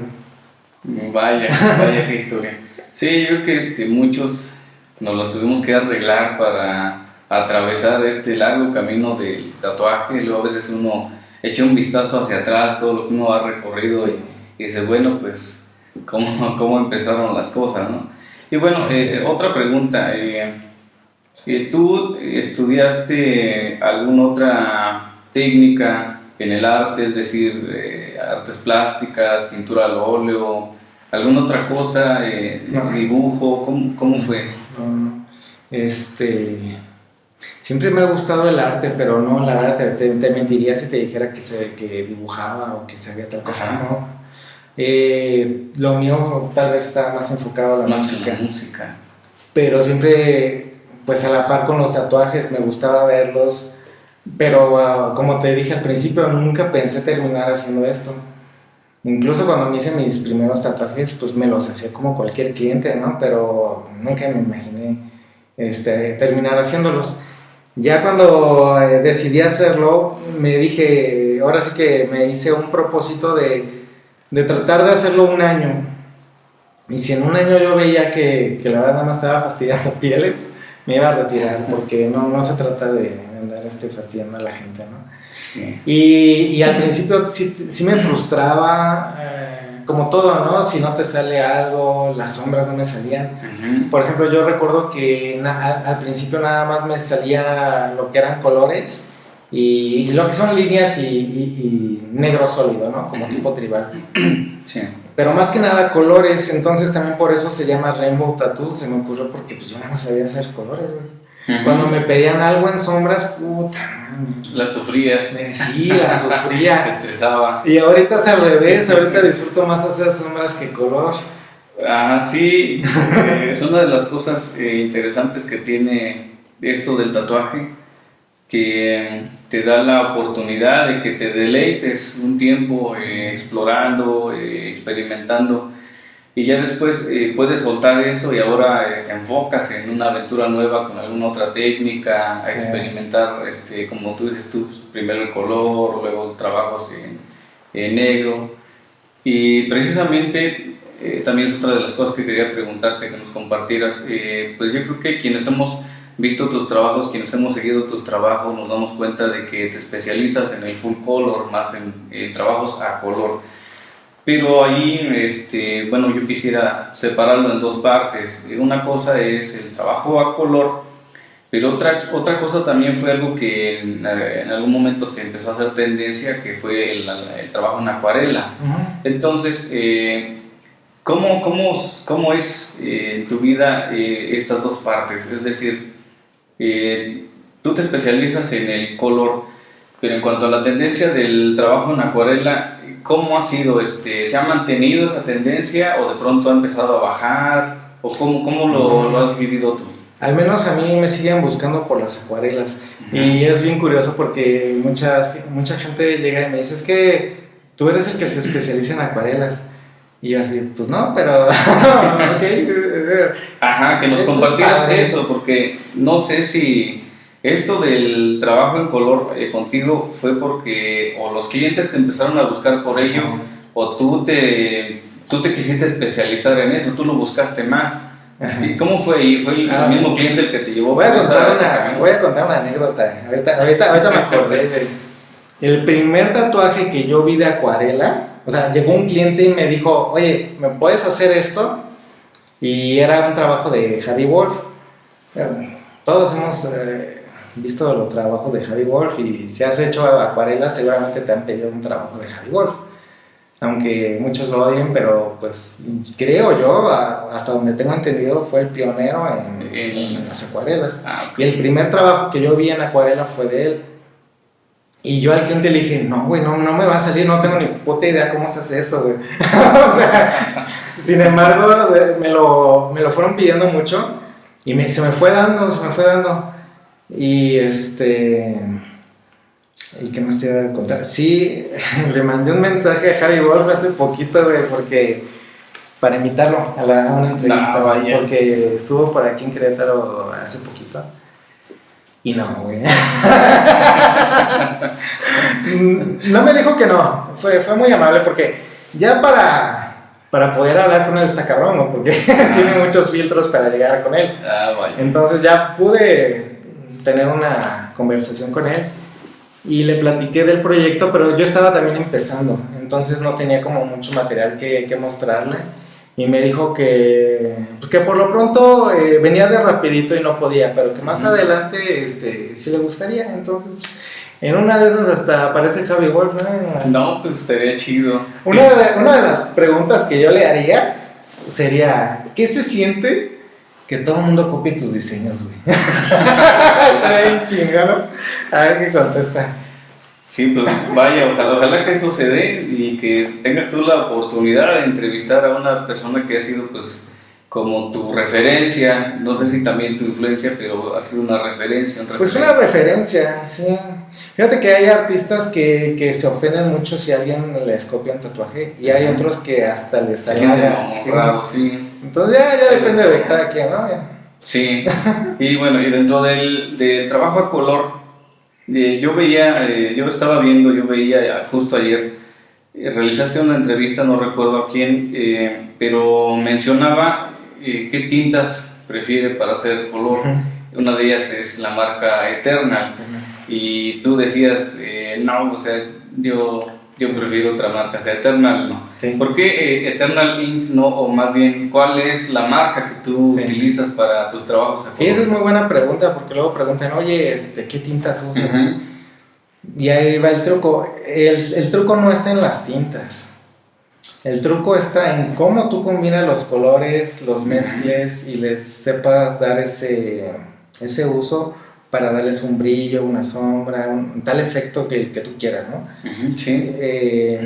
Vaya qué historia. Sí, yo creo que muchos nos los tuvimos que arreglar para atravesar este largo camino del tatuaje. Luego a veces uno echa un vistazo hacia atrás, todo lo que uno ha recorrido y dice, bueno, pues, ¿cómo empezaron las cosas, ¿no? Y bueno, otra pregunta. ¿Tú estudiaste alguna otra técnica en el arte, es decir, artes plásticas, pintura al óleo, alguna otra cosa, No. dibujo? ¿Cómo fue? No. Siempre me ha gustado el arte, pero no, la verdad te mentiría si te dijera que dibujaba o que sabía tal cosa, no. Lo mío tal vez está más enfocado a la música. La música. Pero siempre, pues a la par con los tatuajes, me gustaba verlos, pero como te dije al principio, nunca pensé terminar haciendo esto. Incluso cuando me hice mis primeros tatuajes, pues me los hacía como cualquier cliente, ¿no? Pero nunca me imaginé terminar haciéndolos. Ya cuando decidí hacerlo, me dije, ahora sí que me hice un propósito de tratar de hacerlo un año. Y si en un año yo veía que la verdad nada más estaba fastidiando pieles, me iba a retirar, porque no se trata de andar fastidiando a la gente, ¿no? Sí. Y al principio sí me frustraba, como todo, ¿no? Si no te sale algo, las sombras no me salían. Uh-huh. Por ejemplo, yo recuerdo que al principio nada más me salía lo que eran colores y lo que son líneas y negro sólido, ¿no? Como tipo tribal. Sí. Pero más que nada colores, entonces también por eso se llama Rainbow Tattoo, se me ocurrió porque pues yo nada más sabía hacer colores, güey. Uh-huh. Cuando me pedían algo en sombras, puta, man. La sufrías. Sí, la sufría. Te estresaba. Y ahorita es al revés, ahorita disfruto más hacer sombras que color. Ah, sí, es una de las cosas interesantes que tiene esto del tatuaje, que te da la oportunidad de que te deleites un tiempo explorando, experimentando, y ya después puedes soltar eso y ahora te enfocas en una aventura nueva con alguna otra técnica, a experimentar, como tú dices tú, primero el color, luego trabajos en negro. Y precisamente también es otra de las cosas que quería preguntarte, que nos compartieras. Pues yo creo que quienes hemos visto tus trabajos, quienes hemos seguido tus trabajos, nos damos cuenta de que te especializas en el full color, más en trabajos a color. Pero ahí, bueno, yo quisiera separarlo en dos partes. Una cosa es el trabajo a color, pero otra cosa también fue algo que en algún momento se empezó a hacer tendencia, que fue el trabajo en acuarela. Uh-huh. Entonces, ¿cómo es en tu vida estas dos partes? Es decir, tú te especializas en el color, pero en cuanto a la tendencia del trabajo en acuarela, ¿cómo ha sido? ¿Se ha mantenido esa tendencia o de pronto ha empezado a bajar? ¿O cómo lo has vivido tú? Al menos a mí me siguen buscando por las acuarelas. Uh-huh. Y es bien curioso porque mucha gente llega y me dice, es que tú eres el que se especializa en acuarelas. Y yo así, pues no, pero... okay. Ajá, que nos compartieras eso, porque no sé si esto del trabajo en color contigo fue porque o los clientes te empezaron a buscar por ello, o tú te quisiste especializar en eso, tú lo buscaste más. ¿Y cómo fue ahí? ¿Fue el mismo cliente el que te llevó? Voy a contar una anécdota. Ahorita me acordé, güey. El primer tatuaje que yo vi de acuarela, o sea, llegó un cliente y me dijo, oye, ¿me puedes hacer esto? Y era un trabajo de Javi Wolf. Todos hemos visto los trabajos de Javi Wolf, y si has hecho acuarelas seguramente te han pedido un trabajo de Javi Wolf. Aunque muchos lo odien, pero pues creo yo, hasta donde tengo entendido, fue el pionero en las acuarelas. Y el primer trabajo que yo vi en acuarela fue de él. Y yo al cliente le dije, no, güey, no me va a salir, no tengo ni puta idea cómo se hace eso, güey. O sea, sin embargo, me lo fueron pidiendo mucho y se me fue dando. Y ¿y qué más te iba a contar? Sí, le mandé un mensaje a Javi Wolf hace poquito, güey, porque para invitarlo a una entrevista, porque estuvo por aquí en Querétaro hace poquito. Y no, güey. No me dijo que no. Fue muy amable porque ya para poder hablar con él está cabrón, ¿no? Porque tiene muchos filtros para llegar con él. Vaya. Entonces ya pude tener una conversación con él y le platiqué del proyecto, pero yo estaba también empezando, entonces no tenía como mucho material que mostrarle. Y me dijo que por lo pronto venía de rapidito y no podía, pero que más adelante sí le gustaría. Entonces, en una de esas hasta aparece Javi Wolf, ¿no? No, pues sería chido. Una de las preguntas que yo le haría sería, ¿qué se siente que todo el mundo copie tus diseños, güey? Está bien chingado. A ver qué contesta. Sí, pues vaya, ojalá que eso se dé y que tengas tú la oportunidad de entrevistar a una persona que ha sido pues como tu referencia, no sé si también tu influencia, pero ha sido una referencia. Pues una referencia, sí. Fíjate que hay artistas que se ofenden mucho si alguien les copia un tatuaje y hay otros que hasta les halaga. Sí. Entonces ya depende de cada quien, ¿no? Sí, y bueno, y dentro del trabajo a color, yo veía justo ayer, realizaste una entrevista, no recuerdo a quién, pero mencionaba qué tintas prefiere para hacer color. Una de ellas es la marca Eternal, y tú decías, no, o sea, yo prefiero otra marca, o sea, Eternal no. Sí. ¿Por qué Eternal Ink no? O más bien, ¿cuál es la marca que tú utilizas para tus trabajos a color? Sí, esa es muy buena pregunta, porque luego preguntan, oye, ¿qué tintas usas? Y ahí va el truco. El truco no está en las tintas. El truco está en cómo tú combinas los colores, los mezcles y les sepas dar ese uso para darles un brillo, una sombra, un tal efecto que tú quieras, ¿no? Sí.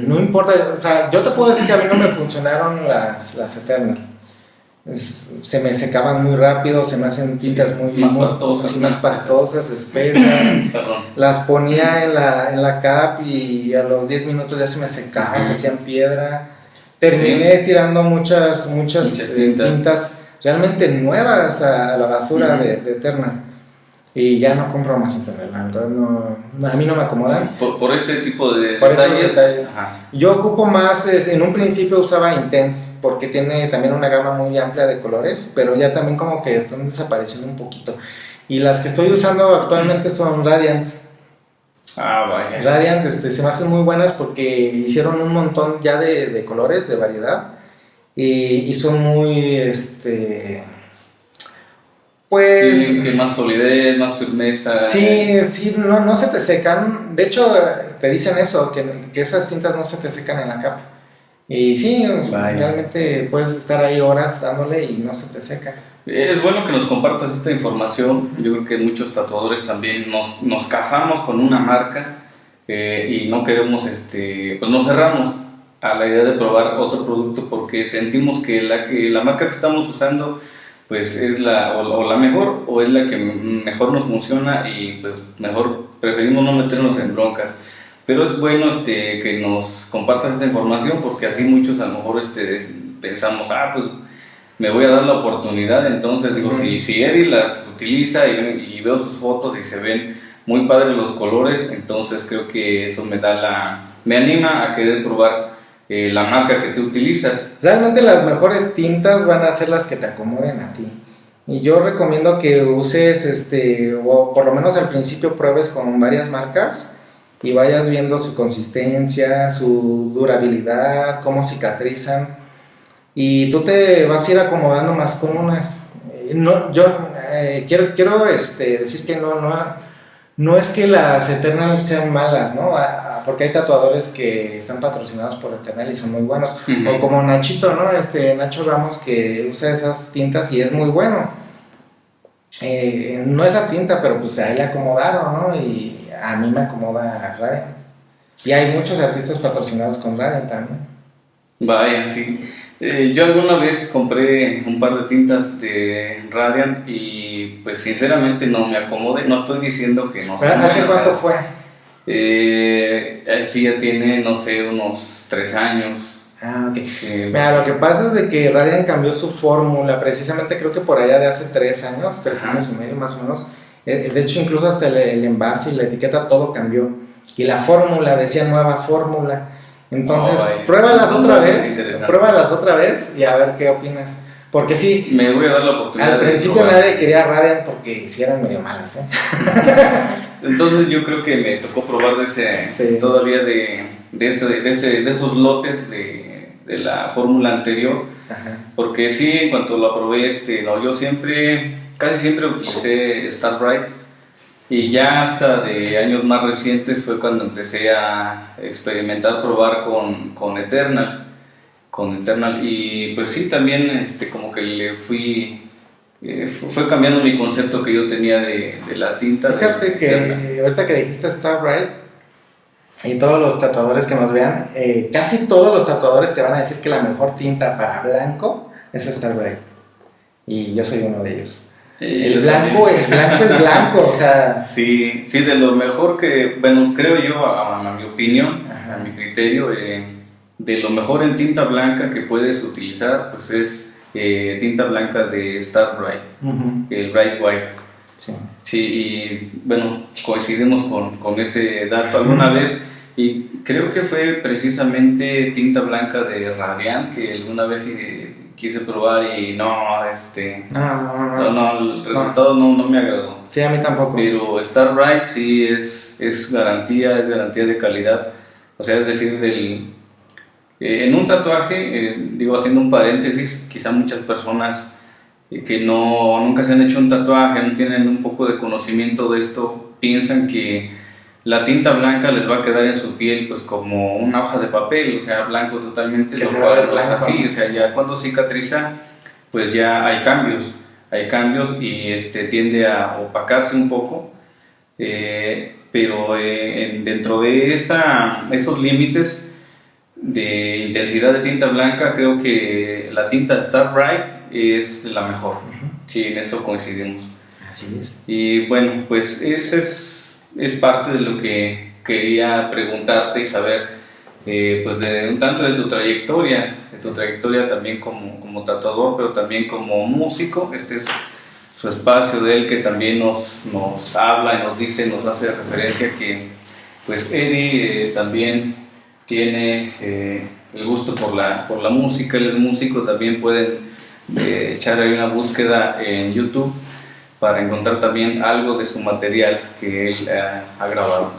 No importa, o sea, yo te puedo decir que a mí no me funcionaron las Eternal. Se me secaban muy rápido, se me hacen tintas más pastosas, espesas. Las ponía en la cap y a los 10 minutos ya se me secaban, se hacían piedra. Terminé tirando muchas tintas realmente nuevas a la basura de Eternal. Y ya no compro más Eternal, la verdad, no, a mí no me acomodan. Por ese tipo de detalles. Yo ocupo más, en un principio usaba Intense, porque tiene también una gama muy amplia de colores, pero ya también como que están desapareciendo un poquito. Y las que estoy usando actualmente son Radiant. Vaya. Radiant se me hacen muy buenas porque hicieron un montón ya de colores, de variedad, y son muy, pues... Sí, que más solidez, más firmeza. Sí, no se te secan. De hecho, te dicen eso, que esas tintas no se te secan en la capa. Y sí, realmente puedes estar ahí horas dándole y no se te seca. Es bueno que nos compartas esta información. Yo creo que muchos tatuadores también nos casamos con una marca y no queremos, pues nos cerramos a la idea de probar otro producto porque sentimos que la marca que estamos usando pues es la mejor o es la que mejor nos funciona y pues mejor preferimos no meternos en broncas. Pero es bueno que nos compartas esta información porque así muchos a lo mejor pensamos, pues me voy a dar la oportunidad. Entonces digo, si Eddie las utiliza y veo sus fotos y se ven muy padres los colores, entonces creo que eso me anima a querer probar la marca que tú utilizas. Realmente las mejores tintas van a ser las que te acomoden a ti. Y yo recomiendo que uses, o por lo menos al principio pruebes con varias marcas y vayas viendo su consistencia, su durabilidad, cómo cicatrizan. Y tú te vas a ir acomodando más con unas. Yo quiero decir que no es que las Eternal sean malas, ¿no? Porque hay tatuadores que están patrocinados por Eternal y son muy buenos. O como Nachito, ¿no? Nacho Ramos, que usa esas tintas y es muy bueno. No es la tinta, pero pues ahí le acomodaron, ¿no? Y a mí me acomoda Radiant. Y hay muchos artistas patrocinados con Radiant también. Vaya, sí. Yo alguna vez compré un par de tintas de Radiant y pues sinceramente no me acomodé. No estoy diciendo que no sea ¿Hace buena, cuánto fue? Sí, ya tiene, no sé, unos 3 años. Ah, ok. Sí, Mira, lo que pasa es de que Radiant cambió su fórmula, precisamente creo que por allá de hace 3 años, 3 años y medio más o menos. De hecho, incluso hasta el envase y la etiqueta, todo cambió. Y la fórmula, decía nueva fórmula. Entonces, pruébalas otra vez y a ver qué opinas. Porque sí, me voy a dar la oportunidad. Al principio nadie quería Radiant porque sí eran medio malas, ¿eh? Entonces yo creo que me tocó probar todavía de esos lotes de la fórmula anterior. Ajá. Porque sí, en cuanto lo probé, yo casi siempre utilicé Starbright. Y ya hasta de años más recientes fue cuando empecé a experimentar, probar con Eternal. Y pues sí, también como que le fue cambiando mi concepto que yo tenía de la tinta. Fíjate que ahorita que dijiste Starbright y todos los tatuadores que nos vean, casi todos los tatuadores te van a decir que la mejor tinta para blanco es Starbright. Y yo soy uno de ellos. El blanco es blanco, o sea... Sí, de lo mejor que, bueno, creo yo, a mi opinión, a mi criterio, de lo mejor en tinta blanca que puedes utilizar, pues es tinta blanca de Starbright, el Bright White. Sí. Sí, y bueno, coincidimos con ese dato alguna vez, y creo que fue precisamente tinta blanca de Radiant que alguna vez quise probar y no, el resultado no me agradó. Sí, a mí tampoco. Pero Starbright sí es garantía de calidad. O sea, es decir, en un tatuaje, haciendo un paréntesis, quizá muchas personas que nunca se han hecho un tatuaje, no tienen un poco de conocimiento de esto, piensan que la tinta blanca les va a quedar en su piel pues como una hoja de papel, o sea, blanco totalmente, lo cual no es así, o sea, ya cuando cicatriza, pues ya hay cambios y tiende a opacarse un poco, pero dentro de esos límites de intensidad de tinta blanca, creo que la tinta Starbright es la mejor. Sí, en eso coincidimos. Así es. Y bueno, pues ese es parte de lo que quería preguntarte y saber, pues de un tanto de tu trayectoria también como tatuador, pero también como músico. Este es su espacio de él, que también nos habla y nos hace referencia que pues Eddie también tiene el gusto por la música. Él es músico, también pueden echar ahí una búsqueda en YouTube para encontrar también algo de su material que él ha grabado.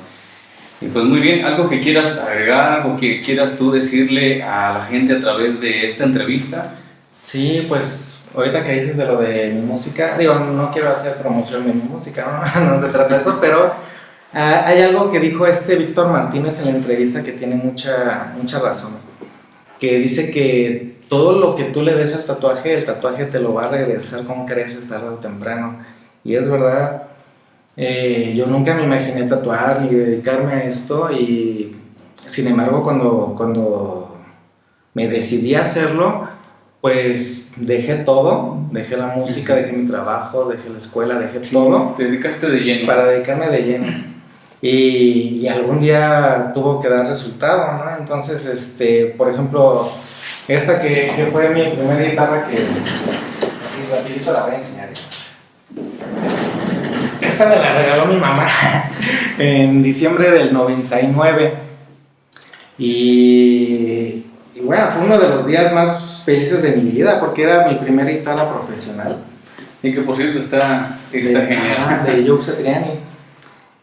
Y pues muy bien, algo que quieras agregar, algo que quieras tú decirle a la gente a través de esta entrevista. Sí, pues ahorita que dices de lo de mi música, no quiero hacer promoción de mi música, no se trata de eso, pero hay algo que dijo Víctor Martínez en la entrevista que tiene mucha razón, que dice que todo lo que tú le des al tatuaje, el tatuaje te lo va a regresar con creces tarde o temprano. Y es verdad, yo nunca me imaginé tatuar ni dedicarme a esto, y sin embargo cuando me decidí a hacerlo, pues dejé todo, dejé la música, dejé mi trabajo, dejé la escuela, dejé todo. Te dedicaste de lleno. Para dedicarme de lleno. Y algún día tuvo que dar resultado, ¿no? Entonces, por ejemplo, esta que fue mi primera guitarra, que así rapidito la voy a enseñar. Esta me la regaló mi mamá en diciembre del 99. Y bueno, fue uno de los días más felices de mi vida, porque era mi primera guitarra profesional. Y que por cierto está genial. De Joe Satriani.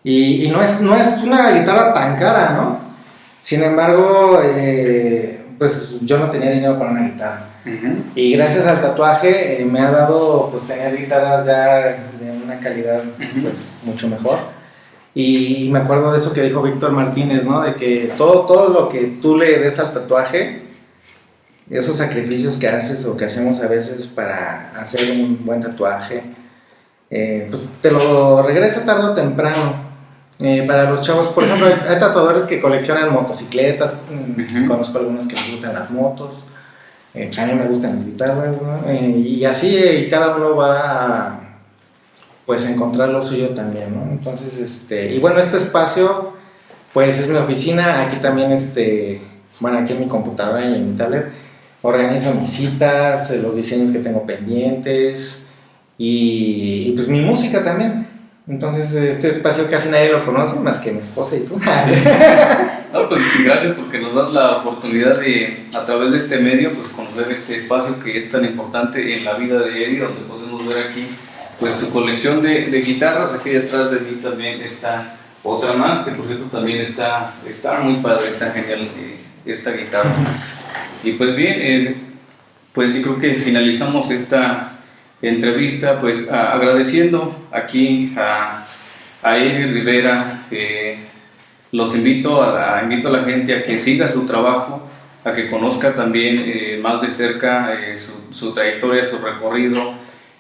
Y no es una guitarra tan cara, ¿no? Sin embargo, pues yo no tenía dinero para una guitarra. Uh-huh. Y gracias al tatuaje me ha dado pues tener guitarras ya de una calidad pues mucho mejor. Y me acuerdo de eso que dijo Víctor Martínez, ¿no? De que todo lo que tú le des al tatuaje, esos sacrificios que haces o que hacemos a veces para hacer un buen tatuaje, pues te lo regresa tarde o temprano. Para los chavos, por ejemplo, hay tatuadores que coleccionan motocicletas, Ujú. conozco algunos que les gustan las motos, a mí me gustan las guitarras, ¿no? Y así cada uno va a, pues, a encontrar lo suyo también, ¿no? Entonces, y bueno, este espacio, pues es mi oficina, aquí también, bueno, aquí en mi computadora y en mi tablet, organizo mis citas, los diseños que tengo pendientes y pues mi música también. Entonces, este espacio casi nadie lo conoce más que mi esposa y tú. No, pues gracias porque nos das la oportunidad de, a través de este medio, pues conocer este espacio que es tan importante en la vida de Eddie, donde podemos ver aquí pues su colección de guitarras. Aquí detrás de mí también está otra más, que por cierto también está muy padre, está genial esta guitarra. Y pues bien, pues yo creo que finalizamos esta entrevista pues agradeciendo aquí a Eddie Rivera. Los invito invito a la gente a que siga su trabajo, a que conozca también más de cerca su trayectoria, su recorrido.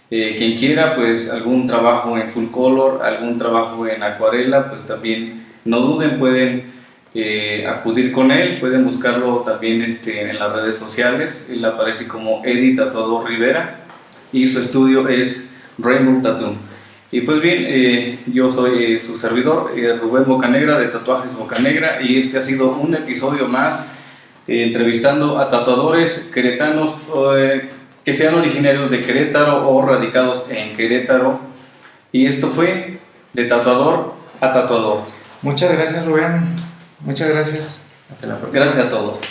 Quien quiera pues algún trabajo en full color, algún trabajo en acuarela, pues también no duden, pueden acudir con él, pueden buscarlo también en las redes sociales. Él aparece como Eddie Tatuador Rivera y su estudio es Rainbow Tattoo. Y pues bien, yo soy su servidor, Rubén Bocanegra de Tatuajes Bocanegra, y este ha sido un episodio más entrevistando a tatuadores queretanos que sean originarios de Querétaro o radicados en Querétaro. Y esto fue de tatuador a tatuador. Muchas gracias, Rubén. Muchas gracias. Hasta la próxima. Gracias a todos.